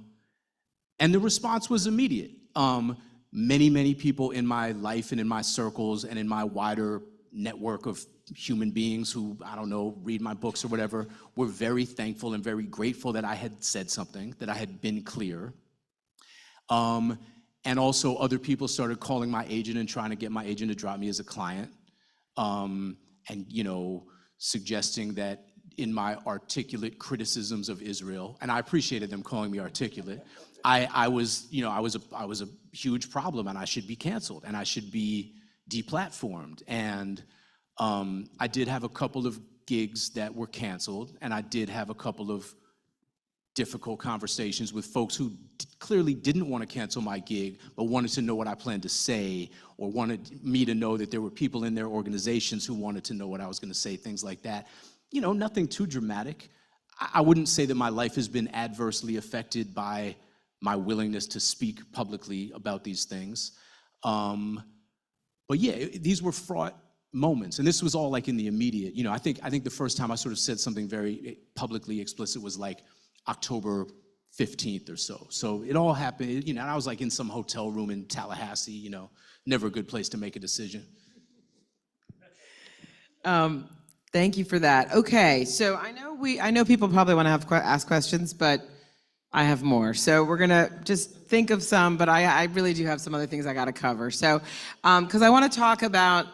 the response was immediate. Many people in my life and in my circles and in my wider network of human beings who, I don't know, read my books or whatever, were very thankful and very grateful that I had said something, that I had been clear. And also other people started calling my agent and trying to get my agent to drop me as a client. And, you know, suggesting that in my articulate criticisms of Israel, and I appreciated them calling me articulate, I was a huge problem, and I should be canceled, and I should be deplatformed. And I did have a couple of gigs that were canceled, and I did have a couple of difficult conversations with folks who clearly didn't want to cancel my gig, but wanted to know what I planned to say, or wanted me to know that there were people in their organizations who wanted to know what I was going to say, things like that. You know, nothing too dramatic. I wouldn't say that my life has been adversely affected by my willingness to speak publicly about these things. But yeah, these were fraught moments, and this was all like in the immediate. You know, I think the first time I sort of said something very publicly explicit was like October 15th or so. So it all happened, you know, and I was like in some hotel room in Tallahassee, you know, never a good place to make a decision. Thank you for that. Okay, so I know people probably want to ask questions, but I have more. So we're gonna just think of some, but I really do have some other things I got to cover. So, because I want to talk about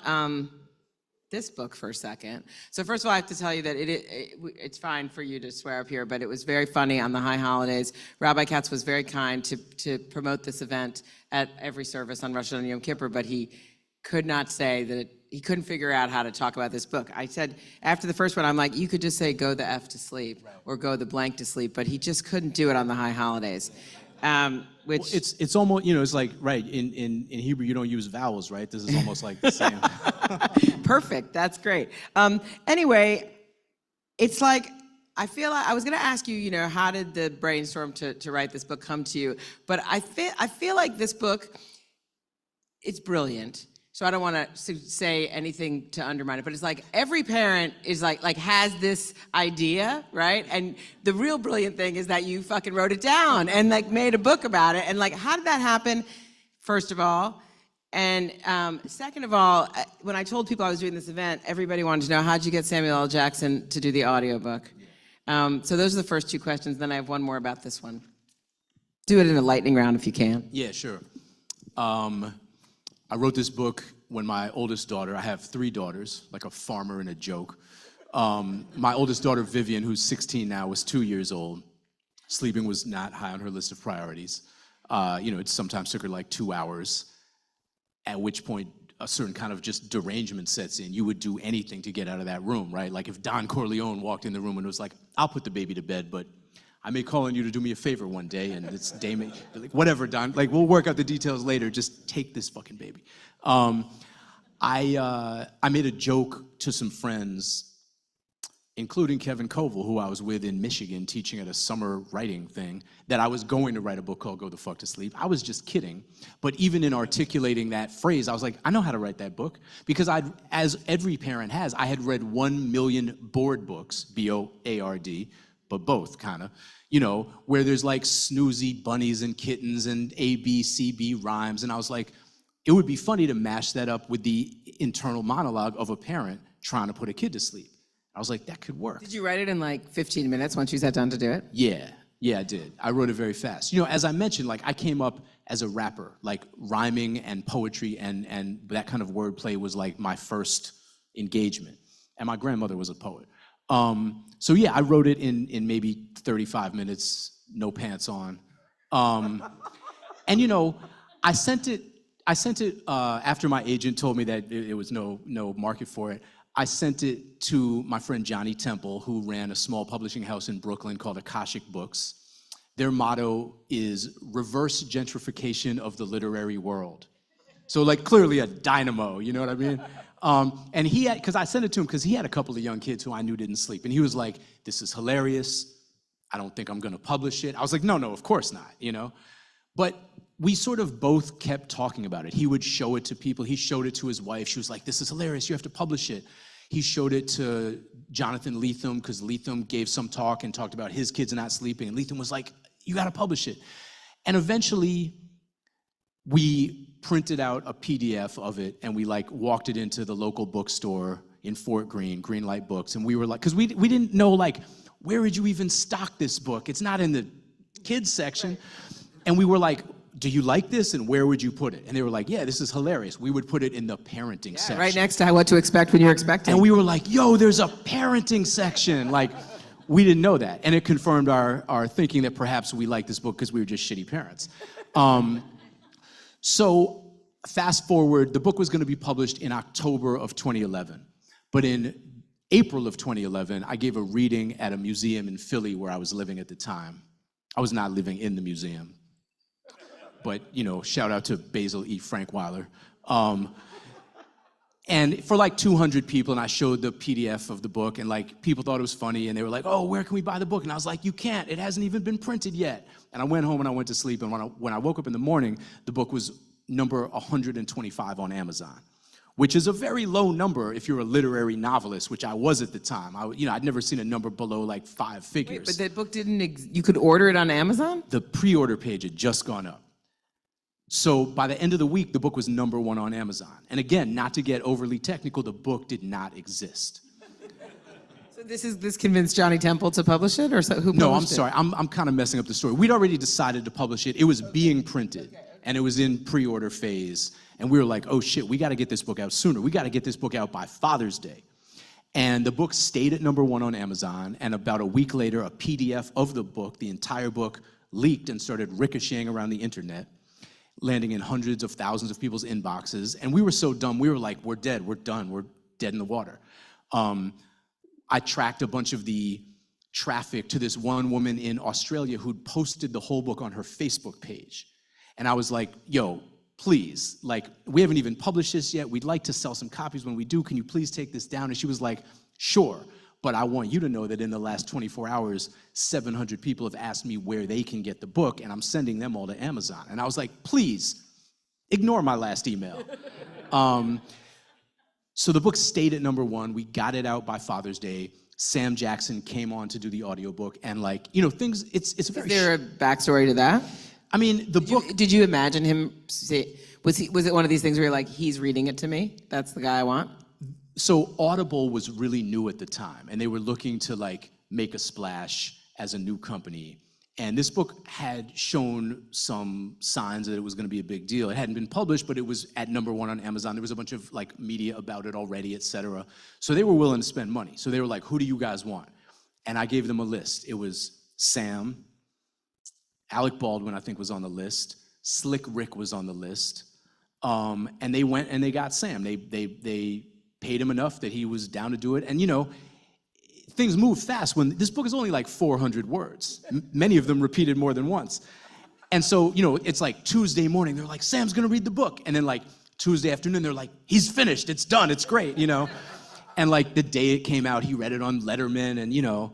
this book for a second. So first of all, I have to tell you that it's fine for you to swear up here, but it was very funny on the high holidays. Rabbi Katz was very kind to promote this event at every service on Rosh Hashanah and Yom Kippur, but he could not say that he couldn't figure out how to talk about this book. I said, after the first one, I'm like, you could just say go the F to sleep, or go the blank to sleep, but he just couldn't do it on the high holidays. Which Well, it's almost, you know, it's like, right, in Hebrew you don't use vowels, right? This is almost like the same. Perfect, that's great. Anyway, it's like, I feel like, I was gonna ask you, you know, how did the brainstorm to write this book come to you? But I feel like this book, it's brilliant. So I don't want to say anything to undermine it, but it's like every parent is like has this idea, right? And the real brilliant thing is that you fucking wrote it down and like made a book about it. And like, how did that happen, first of all? And second of all, when I told people I was doing this event, everybody wanted to know, how'd you get Samuel L. Jackson to do the audiobook? So those are the first two questions. Then I have one more about this one. Do it in a lightning round if you can. Yeah, sure. I wrote this book when my oldest daughter, I have 3 daughters, like a farmer in a joke. My oldest daughter, Vivian, who's 16 now, was 2 years old. Sleeping was not high on her list of priorities. You know, it sometimes took her like 2 hours, at which point a certain kind of just derangement sets in. You would do anything to get out of that room, right? Like if Don Corleone walked in the room and was like, I'll put the baby to bed, but I may call on you to do me a favor one day, and it's Damon, like, whatever, Don, like, we'll work out the details later, just take this fucking baby. I made a joke to some friends, including Kevin Koval, who I was with in Michigan teaching at a summer writing thing, that I was going to write a book called Go the Fuck to Sleep. I was just kidding, but even in articulating that phrase, I was like, I know how to write that book, because as every parent has, I had read 1 million board books, B-O-A-R-D, but both, kind of, you know, where there's like snoozy bunnies and kittens and A, B, C, B rhymes. And I was like, it would be funny to mash that up with the internal monologue of a parent trying to put a kid to sleep. I was like, that could work. Did you write it in like 15 minutes once you sat down to do it? Yeah, I did. I wrote it very fast. You know, as I mentioned, like I came up as a rapper, like rhyming and poetry and that kind of wordplay was like my first engagement. And my grandmother was a poet. So yeah, I wrote it in maybe 35 minutes, no pants on. And you know, I sent it after my agent told me that it was no market for it. I sent it to my friend Johnny Temple, who ran a small publishing house in Brooklyn called Akashic Books. Their motto is reverse gentrification of the literary world. So like clearly a dynamo, you know what I mean? And he had, because I sent it to him because he had a couple of young kids who I knew didn't sleep. And he was like, this is hilarious. I don't think I'm gonna publish it. I was like, no, of course not, you know? But we sort of both kept talking about it. He would show it to people. He showed it to his wife. She was like, this is hilarious, you have to publish it. He showed it to Jonathan Lethem because Lethem gave some talk and talked about his kids not sleeping. And Lethem was like, you gotta publish it. And eventually, we printed out a PDF of it and we like walked it into the local bookstore in Fort Greene, Greenlight Books. And we were like, because we didn't know like, where would you even stock this book? It's not in the kids section. And we were like, do you like this and where would you put it? And they were like, yeah, this is hilarious. We would put it in the parenting section. Right next to what to expect when you're expecting. And we were like, yo, there's a parenting section. Like, we didn't know that. And it confirmed our thinking that perhaps we liked this book because we were just shitty parents. So fast forward, the book was gonna be published in October of 2011. But in April of 2011, I gave a reading at a museum in Philly where I was living at the time. I was not living in the museum. But, you know, shout out to Basil E. Frankweiler. And for like 200 people, and I showed the PDF of the book, and like people thought it was funny, and they were like, oh, where can we buy the book? And I was like, you can't, it hasn't even been printed yet. And I went home and I went to sleep, and when I woke up in the morning, the book was number 125 on Amazon, which is a very low number if you're a literary novelist, which I was at the time. I'd never seen a number below like 5 figures. Wait, but that book you could order it on Amazon? The pre-order page had just gone up. So by the end of the week, the book was number 1 on Amazon. And again, not to get overly technical, the book did not exist. So this convinced Johnny Temple to publish it, or who published it? No, I'm sorry, I'm kind of messing up the story. We'd already decided to publish it. It was being printed, and it was in pre-order phase. And we were like, oh shit, we gotta get this book out sooner. We gotta get this book out by Father's Day. And the book stayed at number 1 on Amazon, and about a week later, a PDF of the book, the entire book, leaked and started ricocheting around the internet, landing in hundreds of thousands of people's inboxes. And we were so dumb, we were like, we're dead, we're done, we're dead in the water. I tracked a bunch of the traffic to this one woman in Australia who'd posted the whole book on her Facebook page. And I was like, yo, please, like, we haven't even published this yet. We'd like to sell some copies. When we do, can you please take this down? And she was like, sure. But I want you to know that in the last 24 hours, 700 people have asked me where they can get the book, and I'm sending them all to Amazon. And I was like, please, ignore my last email. So the book stayed at number 1. We got it out by Father's Day. Sam Jackson came on to do the audiobook, and like, you know, things, it's a very... Is there a backstory to that? I mean, the book... Did you imagine him say, was it one of these things where you're like, he's reading it to me? That's the guy I want? So Audible was really new at the time, and they were looking to like make a splash as a new company. And this book had shown some signs that it was gonna be a big deal. It hadn't been published, but it was at number 1 on Amazon. There was a bunch of like media about it already, et cetera. So they were willing to spend money. So they were like, who do you guys want? And I gave them a list. It was Sam, Alec Baldwin, I think, was on the list. Slick Rick was on the list. And they went and they got Sam. They paid him enough that he was down to do it. And you know, things move fast when this book is only like 400 words. Many of them repeated more than once. And so, you know, it's like Tuesday morning, they're like, Sam's gonna read the book. And then like Tuesday afternoon, they're like, he's finished, it's done, it's great, you know? And like the day it came out, he read it on Letterman and, you know,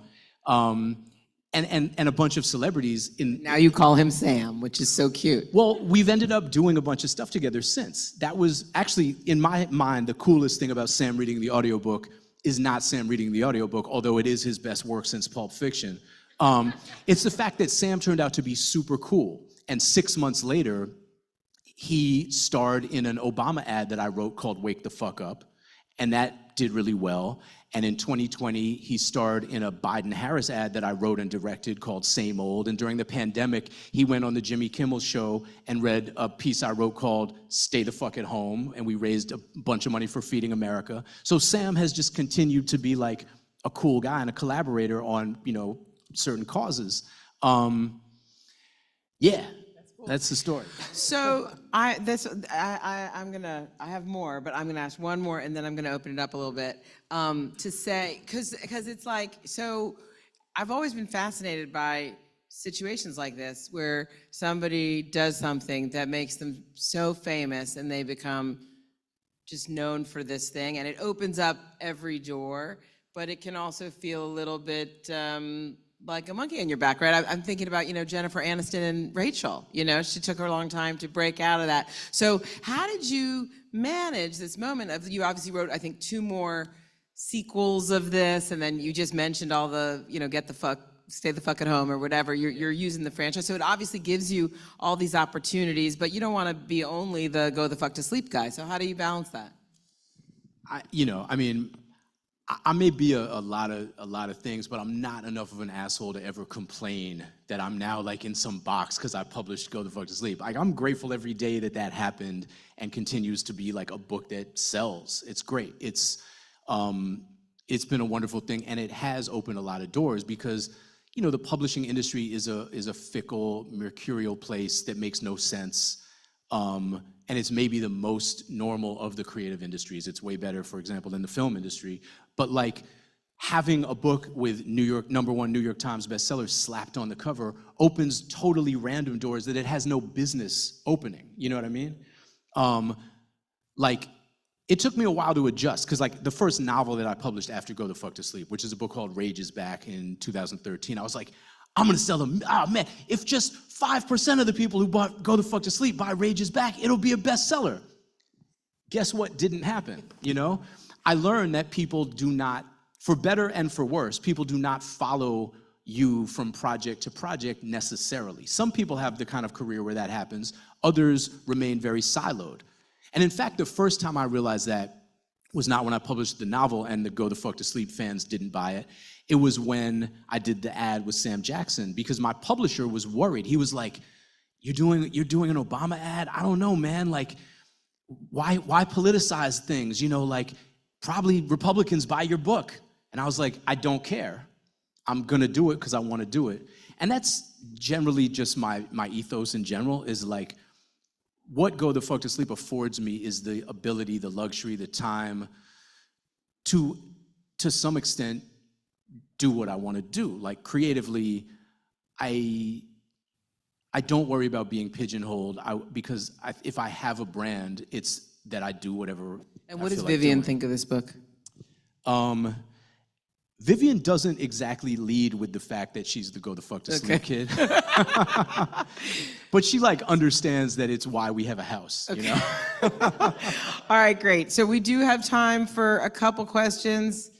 and a bunch of celebrities in... Now you call him Sam, which is so cute. Well, we've ended up doing a bunch of stuff together since. That was actually, in my mind, the coolest thing about Sam reading the audiobook is not Sam reading the audiobook, although it is his best work since Pulp Fiction. It's the fact that Sam turned out to be super cool. And 6 months later, he starred in an Obama ad that I wrote called Wake the Fuck Up. And that did really well. And in 2020, he starred in a Biden-Harris ad that I wrote and directed called Same Old. And during the pandemic, he went on the Jimmy Kimmel show and read a piece I wrote called Stay the Fuck at Home. And we raised a bunch of money for Feeding America. So Sam has just continued to be like a cool guy and a collaborator on, certain causes. Yeah, that's the story. So I have more, but I'm gonna ask one more, and then I'm gonna open it up a little bit to say, because it's like, so I've always been fascinated by situations like this where somebody does something that makes them so famous and they become just known for this thing, and it opens up every door, but it can also feel a little bit like a monkey on your back, right? I'm thinking about, Jennifer Aniston and Rachel. She took her a long time to break out of that. So how did you manage this moment of, you obviously wrote, I think, 2 more sequels of this, and then you just mentioned all the, stay the fuck at home or whatever, you're using the franchise. So it obviously gives you all these opportunities, but you don't want to be only the go the fuck to sleep guy. So how do you balance that? I may be a lot of things, but I'm not enough of an asshole to ever complain that I'm now like in some box because I published Go the Fuck to Sleep. Like, I'm grateful every day that happened and continues to be like a book that sells. It's great. It's been a wonderful thing, and it has opened a lot of doors because the publishing industry is a fickle, mercurial place that makes no sense. And it's maybe the most normal of the creative industries. It's way better, for example, than the film industry. But like having a book with #1 New York Times bestseller slapped on the cover opens totally random doors that it has no business opening. You know what I mean? It took me a while to adjust, because like the first novel that I published after Go the Fuck to Sleep, which is a book called Rage is Back in 2013, I was like, I'm gonna sell them. Oh man, if just 5% of the people who bought Go the Fuck to Sleep buy Rage is Back, it'll be a bestseller. Guess what didn't happen, I learned that people do not, for better and for worse, people do not follow you from project to project necessarily. Some people have the kind of career where that happens. Others remain very siloed. And in fact, the first time I realized that was not when I published the novel and the Go the Fuck to Sleep fans didn't buy it. It was when I did the ad with Sam Jackson, because my publisher was worried. He was like, you're doing an Obama ad? I don't know, man. Like, why politicize things? Probably Republicans buy your book. And I was like, I don't care. I'm gonna do it because I want to do it. And that's generally just my ethos in general, is like, what Go the Fuck to Sleep affords me is the ability, the luxury, the time to some extent, do what I want to do. Like, creatively, I don't worry about being pigeonholed, because if I have a brand, it's that I do whatever. And what does Vivian think of this book? Vivian doesn't exactly lead with the fact that she's the Go the Fuck to Sleep kid. But she understands that it's why we have a house, All right, great. So we do have time for a couple questions.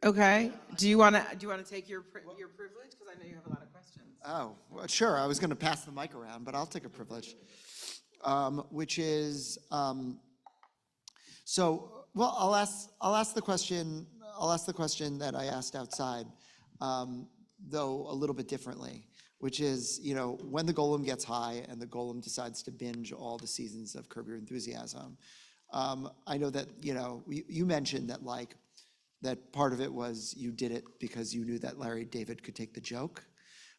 Okay. Do you want to take your privilege, because I know you have a lot of questions? Oh, well, sure. I was going to pass the mic around, but I'll take a privilege, which is well, I'll ask the question. I'll ask the question that I asked outside, though a little bit differently, which is, when the Golem gets high and the Golem decides to binge all the seasons of Curb Your Enthusiasm, I know that, you mentioned that that part of it was you did it because you knew that Larry David could take the joke.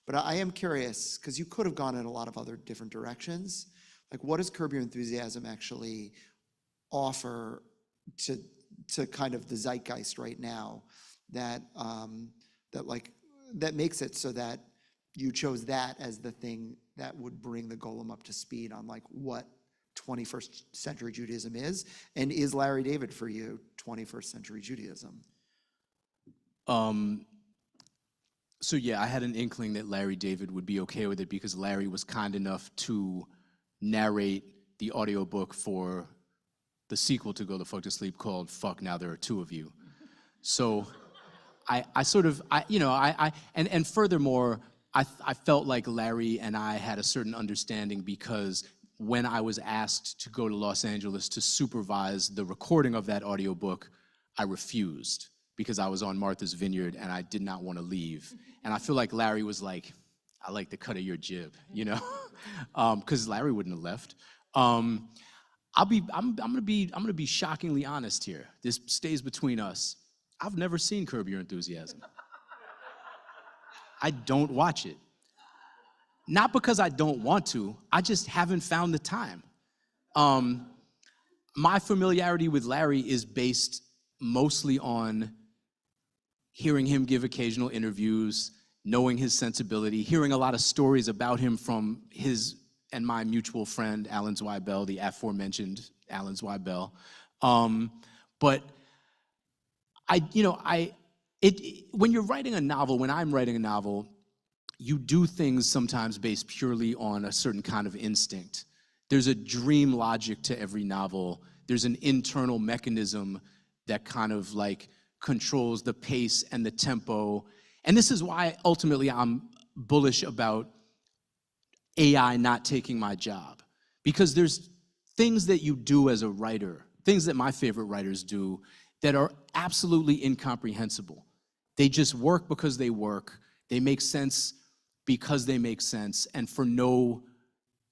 But I am curious, because you could have gone in a lot of other different directions. Like, what does Curb Your Enthusiasm actually offer to kind of the zeitgeist right now that makes it so that you chose that as the thing that would bring the Golem up to speed on what 21st century Judaism is? And is Larry David for you 21st century Judaism? So yeah, I had an inkling that Larry David would be okay with it, because Larry was kind enough to narrate the audiobook for the sequel to Go the Fuck to Sleep called Fuck Now There Are Two of You. So and furthermore, I felt like Larry and I had a certain understanding, because when I was asked to go to Los Angeles to supervise the recording of that audiobook, I refused, because I was on Martha's Vineyard and I did not want to leave. And I feel like Larry was like, I like the cut of your jib, because Larry wouldn't have left. I'm gonna be shockingly honest here. This stays between us. I've never seen Curb Your Enthusiasm. I don't watch it. Not because I don't want to, I just haven't found the time. My familiarity with Larry is based mostly on hearing him give occasional interviews, knowing his sensibility, hearing a lot of stories about him from his and my mutual friend, Alan Zweibel, the aforementioned Alan Zweibel. But when you're writing a novel, when I'm writing a novel, you do things sometimes based purely on a certain kind of instinct. There's a dream logic to every novel. There's an internal mechanism that kind of like controls the pace and the tempo. And this is why ultimately I'm bullish about AI not taking my job. Because there's things that you do as a writer, things that my favorite writers do, that are absolutely incomprehensible. They just work because they work. They make sense because they make sense, and for no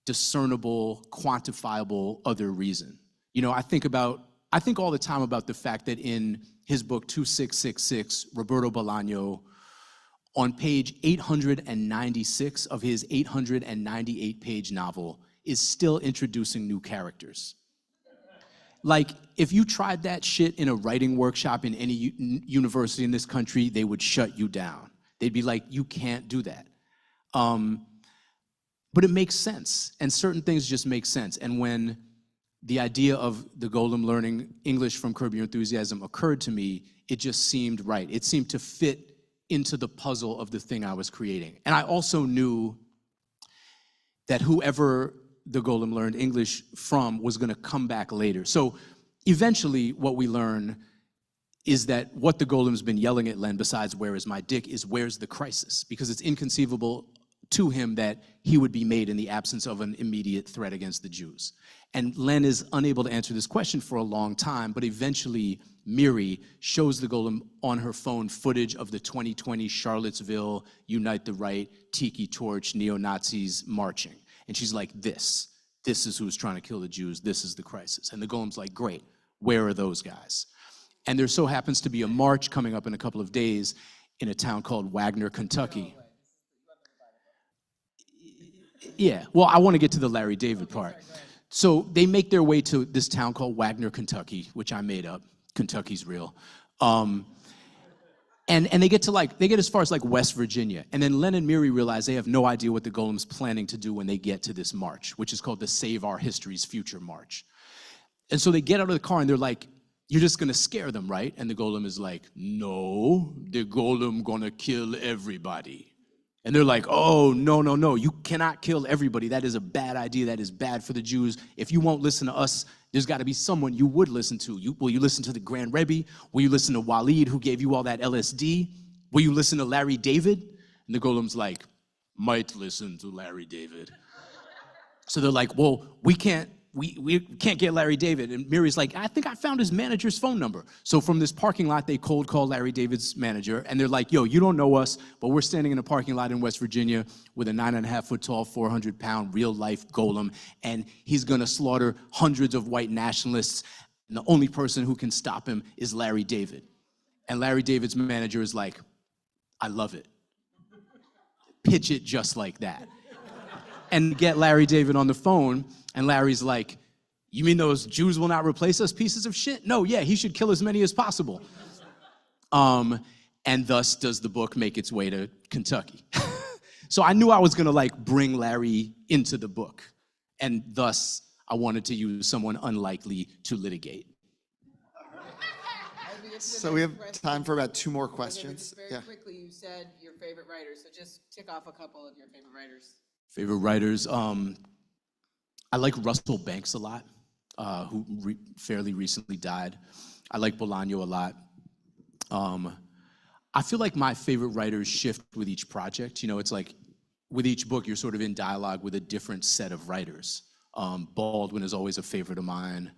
discernible, quantifiable other reason. You know, I think all the time about the fact that in his book 2666, Roberto Bolaño, on page 896 of his 898-page novel, is still introducing new characters. Like, if you tried that shit in a writing workshop in any university in this country, they would shut you down. They'd be like, you can't do that. But it makes sense, and certain things just make sense. And when the idea of the Golem learning English from Curb Your Enthusiasm occurred to me, it just seemed right. It seemed to fit into the puzzle of the thing I was creating. And I also knew that whoever the Golem learned English from was gonna come back later. So eventually what we learn is that what the Golem's been yelling at Len, besides "where is my dick," is "where's the crisis?" Because it's inconceivable to him that he would be made in the absence of an immediate threat against the Jews. And Len is unable to answer this question for a long time, but eventually Miri shows the Golem on her phone footage of the 2020 Charlottesville Unite the Right, Tiki Torch, neo-Nazis marching. And she's like, this is who's trying to kill the Jews, this is the crisis. And the Golem's like, great, where are those guys? And there so happens to be a march coming up in a couple of days in a town called Wagner, Kentucky. Yeah, well, I want to get to the Larry David part. So they make their way to this town called Wagner, Kentucky, which I made up. Kentucky's real. And they get as far as like West Virginia. And then Len and Miri realize they have no idea what the Golem's planning to do when they get to this march, which is called the Save Our History's Future March. And so they get out of the car and they're like, you're just gonna scare them, right? And the Golem is like, no, the Golem gonna kill everybody. And they're like, oh, no, you cannot kill everybody. That is a bad idea. That is bad for the Jews. If you won't listen to us, there's got to be someone you would listen to. Will you listen to the Grand Rebbe? Will you listen to Waleed, who gave you all that LSD? Will you listen to Larry David? And the Golem's like, might listen to Larry David. So they're like, well, we can't get Larry David. And Miri's like, I think I found his manager's phone number. So from this parking lot, they cold call Larry David's manager, and they're like, yo, you don't know us, but we're standing in a parking lot in West Virginia with a 9.5-foot tall, 400-pound real-life Golem, and he's gonna slaughter hundreds of white nationalists, and the only person who can stop him is Larry David. And Larry David's manager is like, I love it. Pitch it just like that. And get Larry David on the phone, and Larry's like, you mean those Jews will not replace us, pieces of shit? No, yeah, he should kill as many as possible. And thus does the book make its way to Kentucky. So I knew I was gonna like bring Larry into the book, and thus I wanted to use someone unlikely to litigate. So we have time for about 2 more questions. Very quickly, you said your favorite writers, so just tick off a couple of your favorite writers. Favorite writers, I like Russell Banks a lot, who fairly recently died. I like Bolaño a lot. I feel like my favorite writers shift with each project. You know, it's like with each book, you're sort of in dialogue with a different set of writers. Baldwin is always a favorite of mine.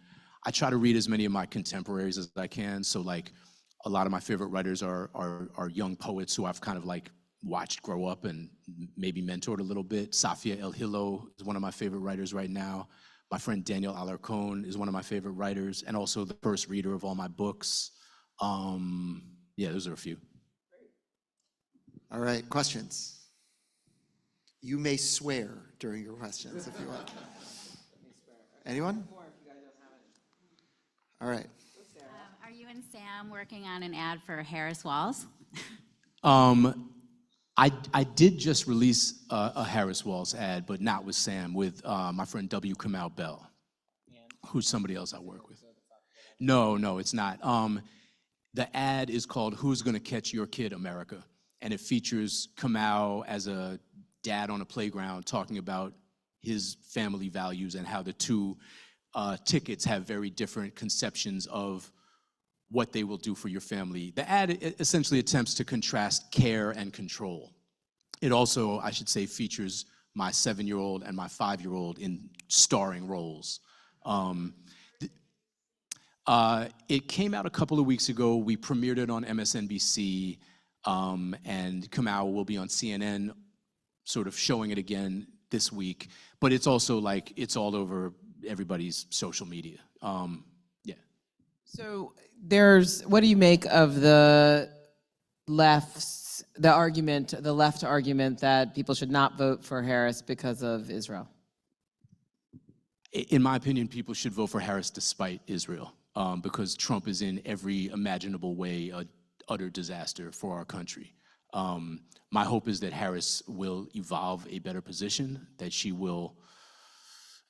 I try to read as many of my contemporaries as I can. So like a lot of my favorite writers are young poets who I've kind of like watched grow up and maybe mentored a little bit. Safia El Hilo is one of my favorite writers right now. My friend Daniel Alarcón is one of my favorite writers and also the first reader of all my books. Yeah, those are a few. All right, questions? You may swear during your questions if you want. Anyone? All right. Are you and Sam working on an ad for Harris Walls? I did just release a Harris Walls ad, but not with Sam, with my friend W. Kamau Bell, who's somebody else I work with. No, it's not. The ad is called Who's Gonna Catch Your Kid, America? And it features Kamau as a dad on a playground talking about his family values and how the two tickets have very different conceptions of what they will do for your family. The ad essentially attempts to contrast care and control. It also, I should say, features my 7-year-old and my 5-year-old in starring roles. It came out a couple of weeks ago. We premiered it on MSNBC, and Kamau will be on CNN sort of showing it again this week. But it's also like, it's all over everybody's social media. Yeah. So what do you make of the left argument that people should not vote for Harris because of Israel? In my opinion, people should vote for Harris despite Israel, because Trump is in every imaginable way an utter disaster for our country. My hope is that Harris will evolve a better position, that she will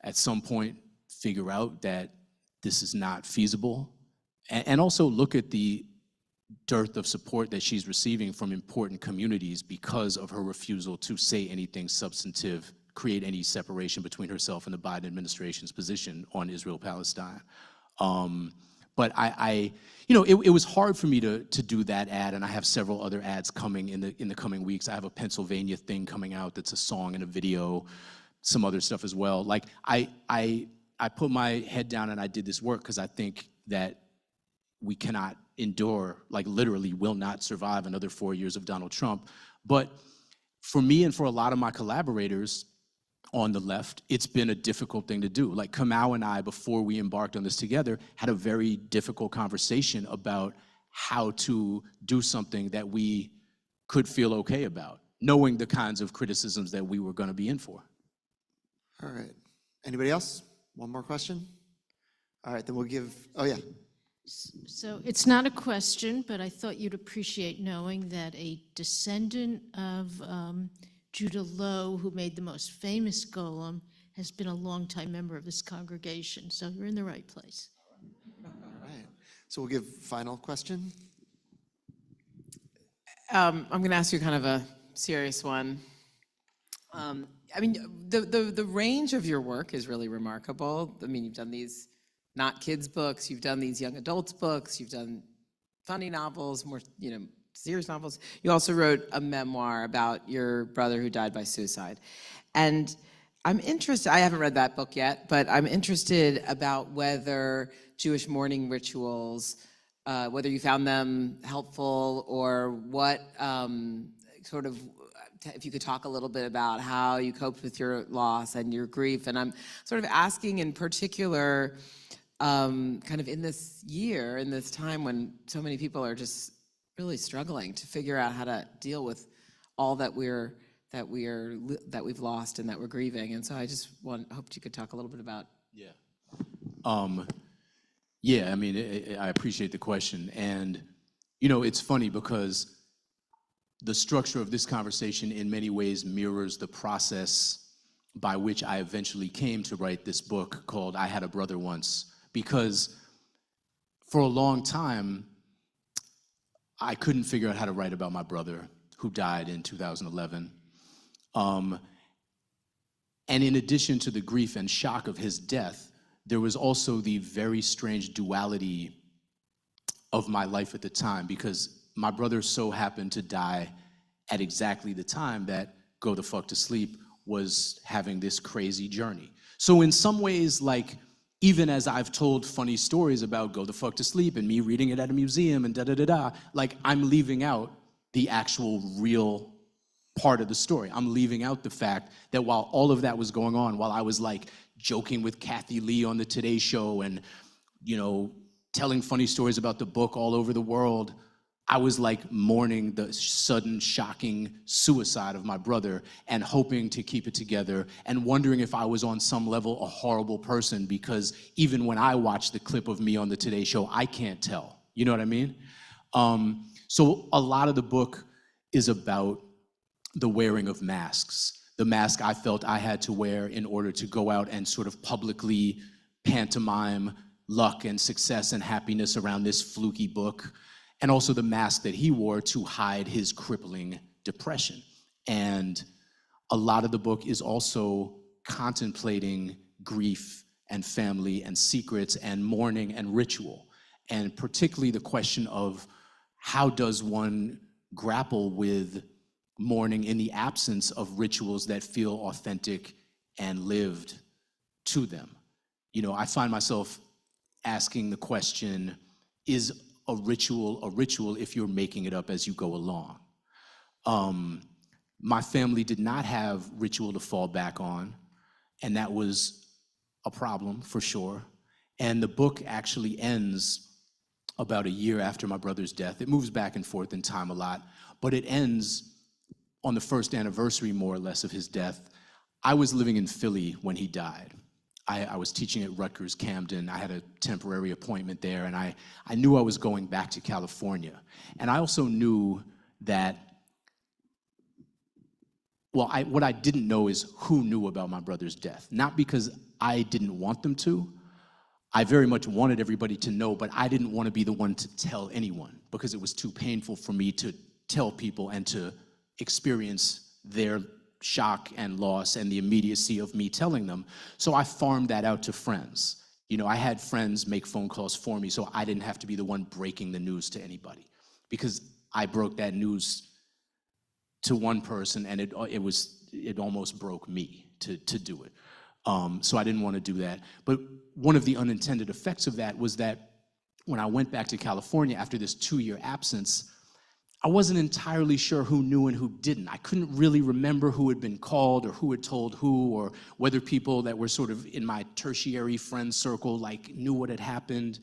at some point figure out that this is not feasible, and also look at the dearth of support that she's receiving from important communities because of her refusal to say anything substantive, create any separation between herself and the Biden administration's position on Israel-Palestine. But it was hard for me to do that ad, and I have several other ads coming in the coming weeks. I have a Pennsylvania thing coming out that's a song and a video, some other stuff as well. Like I put my head down and I did this work because I think that we cannot endure, like literally will not survive another 4 years of Donald Trump. But for me and for a lot of my collaborators on the left, it's been a difficult thing to do. Like Kamau and I, before we embarked on this together, had a very difficult conversation about how to do something that we could feel okay about, knowing the kinds of criticisms that we were going to be in for. All right. Anybody else? One more question? All right, then we'll give, oh yeah. So it's not a question, but I thought you'd appreciate knowing that a descendant of Judah Lowe, who made the most famous golem, has been a longtime member of this congregation. So you're in the right place. All right. So we'll give final question. I'm going to ask you kind of a serious one. I mean, the range of your work is really remarkable. I mean, you've done these not kids books, you've done these young adults books, you've done funny novels, more, serious novels. You also wrote a memoir about your brother who died by suicide. And I'm interested, I haven't read that book yet, but I'm interested about whether Jewish mourning rituals, whether you found them helpful or what if you could talk a little bit about how you coped with your loss and your grief. And I'm sort of asking in particular, kind of in this year, in this time when so many people are just really struggling to figure out how to deal with all that we've lost and that we're grieving. And so I just hoped you could talk a little bit about. Yeah. Yeah, I mean, I appreciate the question. And, it's funny because the structure of this conversation in many ways mirrors the process by which I eventually came to write this book called I Had a Brother Once. Because for a long time, I couldn't figure out how to write about my brother who died in 2011. And in addition to the grief and shock of his death, there was also the very strange duality of my life at the time, because my brother so happened to die at exactly the time that Go the Fuck to Sleep was having this crazy journey. So in some ways, like, even as I've told funny stories about Go the Fuck to Sleep and me reading it at a museum and da-da-da-da, like, I'm leaving out the actual real part of the story. I'm leaving out the fact that while all of that was going on, while I was like joking with Kathy Lee on the Today Show and, telling funny stories about the book all over the world, I was like mourning the sudden, shocking suicide of my brother and hoping to keep it together and wondering if I was on some level a horrible person, because even when I watch the clip of me on the Today Show, I can't tell. You know what I mean? So a lot of the book is about the wearing of masks. The mask I felt I had to wear in order to go out and sort of publicly pantomime luck and success and happiness around this fluky book, and also the mask that he wore to hide his crippling depression. And a lot of the book is also contemplating grief and family and secrets and mourning and ritual, and particularly the question of how does one grapple with mourning in the absence of rituals that feel authentic and lived to them. You know, I find myself asking the question, is a ritual if you're making it up as you go along? My family did not have ritual to fall back on, and that was a problem for sure. And the book actually ends about a year after my brother's death. It moves back and forth in time a lot, but it ends on the first anniversary, more or less, of his death. I was living in Philly when he died. I was teaching at Rutgers Camden. I had a temporary appointment there, and I knew I was going back to California. And I also knew that, well, what I didn't know is who knew about my brother's death. Not because I didn't want them to. I very much wanted everybody to know, but I didn't want to be the one to tell anyone because it was too painful for me to tell people and to experience their shock and loss and the immediacy of me telling them. So I farmed that out to friends. You know, I had friends make phone calls for me so I didn't have to be the one breaking the news to anybody, because I broke that news to one person and it almost broke me to do it. So I didn't want to do that. But one of the unintended effects of that was that when I went back to California after this 2-year absence, I wasn't entirely sure who knew and who didn't. I couldn't really remember who had been called or who had told who, or whether people that were sort of in my tertiary friend circle like knew what had happened.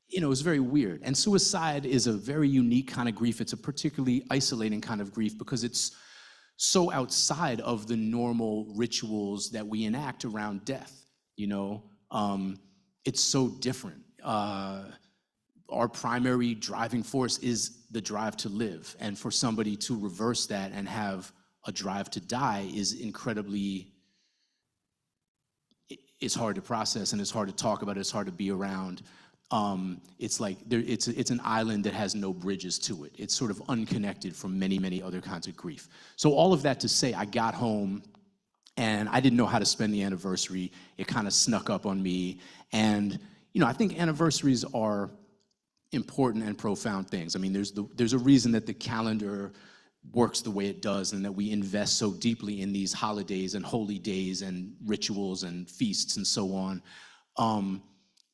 You know, it was very weird. And suicide is a very unique kind of grief. It's a particularly isolating kind of grief because it's so outside of the normal rituals that we enact around death. You know, it's so different. Our primary driving force is the drive to live. And for somebody to reverse that and have a drive to die is incredibly, it's hard to process and it's hard to talk about, it's hard to be around. It's like, it's an island that has no bridges to it. It's sort of unconnected from many, many other kinds of grief. So all of that to say, I got home and I didn't know how to spend the anniversary. It kind of snuck up on me. And, you know, I think anniversaries are important and profound things. I mean, there's a reason that the calendar works the way it does and that we invest so deeply in these holidays and holy days and rituals and feasts and so on.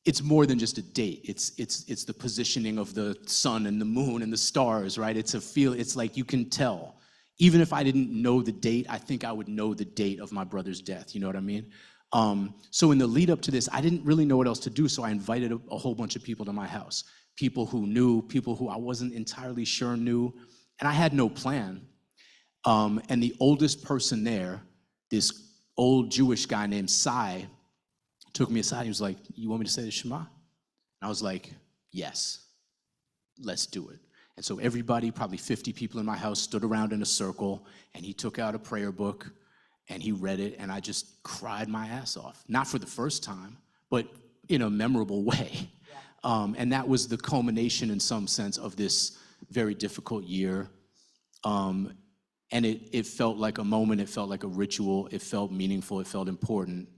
It's more than just a date. It's the positioning of the sun and the moon and the stars, right? It's like you can tell. Even if I didn't know the date, I think I would know the date of my brother's death, you know what I mean? So in the lead up to this, I didn't really know what else to do, so I invited a whole bunch of people to my house. People who knew, people who I wasn't entirely sure knew, and I had no plan. And the oldest person there, this old Jewish guy named Sai, took me aside. He was like, "You want me to say the Shema?" And I was like, "Yes, let's do it." And so everybody, probably 50 people in my house, stood around in a circle, and he took out a prayer book, and he read it, and I just cried my ass off. Not for the first time, but in a memorable way. And that was the culmination, in some sense, of this very difficult year. And it felt like a moment, it felt like a ritual, it felt meaningful, it felt important.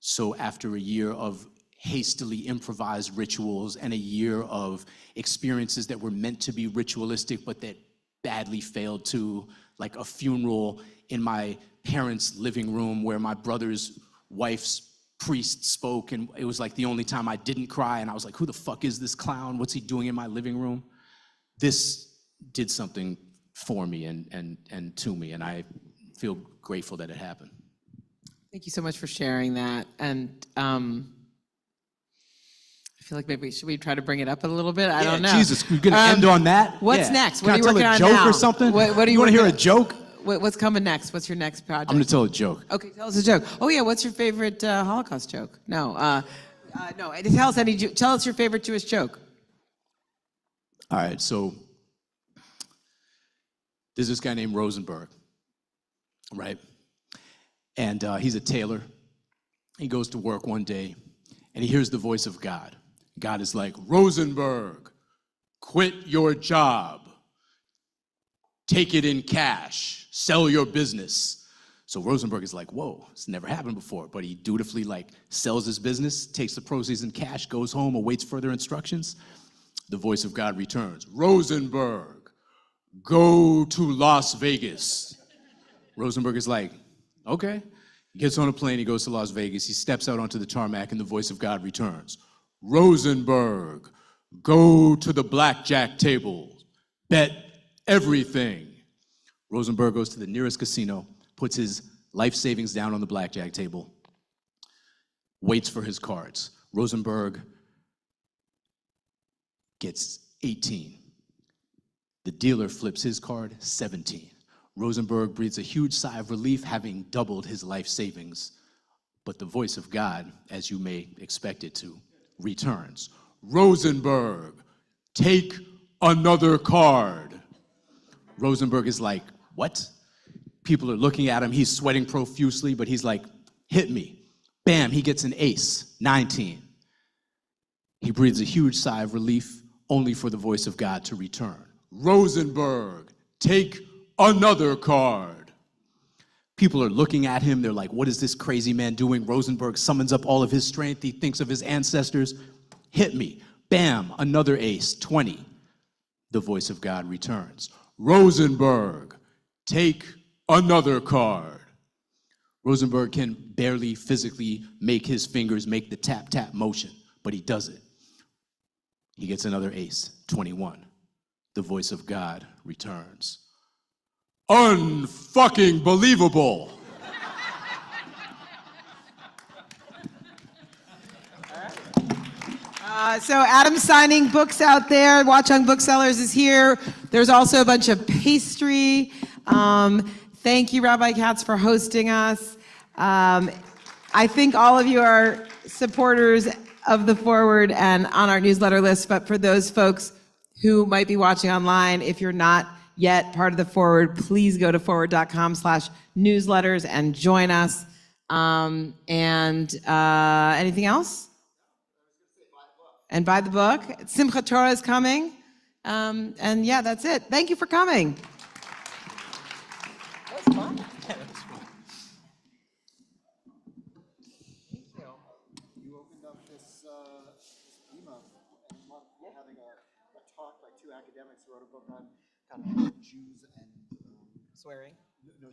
So after a year of hastily improvised rituals and a year of experiences that were meant to be ritualistic but that badly failed to, like a funeral in my parents' living room where my brother's wife's priest spoke, and it was like the only time I didn't cry, and I was like, who the fuck is this clown? What's he doing in my living room? This did something for me and to me, and I feel grateful that it happened. Thank you so much for sharing that. And I I feel like maybe should we try to bring it up a little bit? I don't know. Jesus, you're gonna end on that? What's Yeah. next? Can What I are you tell working a on joke now? or something? What are you want to hear a working- joke? What's coming next? What's your next project? I'm gonna tell a joke. Okay, tell us a joke. Oh yeah, what's your favorite Holocaust joke? No, no. Tell us your favorite Jewish joke. All right, so there's this guy named Rosenberg, right? And he's a tailor. He goes to work one day, and he hears the voice of God. God is like, Rosenberg, quit your job. Take it in cash. Sell your business. So Rosenberg is like, whoa, it's never happened before. But he dutifully sells his business, takes the proceeds in cash, goes home, awaits further instructions. The voice of God returns. Rosenberg, go to Las Vegas. Rosenberg is like, okay. He gets on a plane, he goes to Las Vegas, he steps out onto the tarmac, and the voice of God returns. Rosenberg, go to the blackjack table, bet everything. Rosenberg goes to the nearest casino, puts his life savings down on the blackjack table, waits for his cards. Rosenberg gets 18. The dealer flips his card, 17. Rosenberg breathes a huge sigh of relief, having doubled his life savings. But the voice of God, as you may expect it to, returns. Rosenberg, take another card. Rosenberg is like, what? People are looking at him. He's sweating profusely, but he's like, hit me. Bam, he gets an ace, 19. He breathes a huge sigh of relief, only for the voice of God to return. Rosenberg, take another card. People are looking at him. They're like, what is this crazy man doing? Rosenberg summons up all of his strength. He thinks of his ancestors. Hit me. Bam, another ace, 20. The voice of God returns. Rosenberg, take another card. Rosenberg can barely physically make his fingers make the tap-tap motion, but he does it. He gets another ace, 21. The voice of God returns. Unfucking believable. So Adam's signing books out there. Watch on Booksellers is here. There's also a bunch of pastry. Thank you, Rabbi Katz, for hosting us. I think all of you are supporters of the Forward and on our newsletter list, but for those folks who might be watching online, if you're not yet part of the Forward, please go to forward.com/newsletters and join us. Anything else? And buy the book. Simchat Torah is coming. And yeah, that's it. Thank you for coming. That was fun. You opened up this theme of having a talk by two academics who wrote a book on kind of Jews and Swearing. no,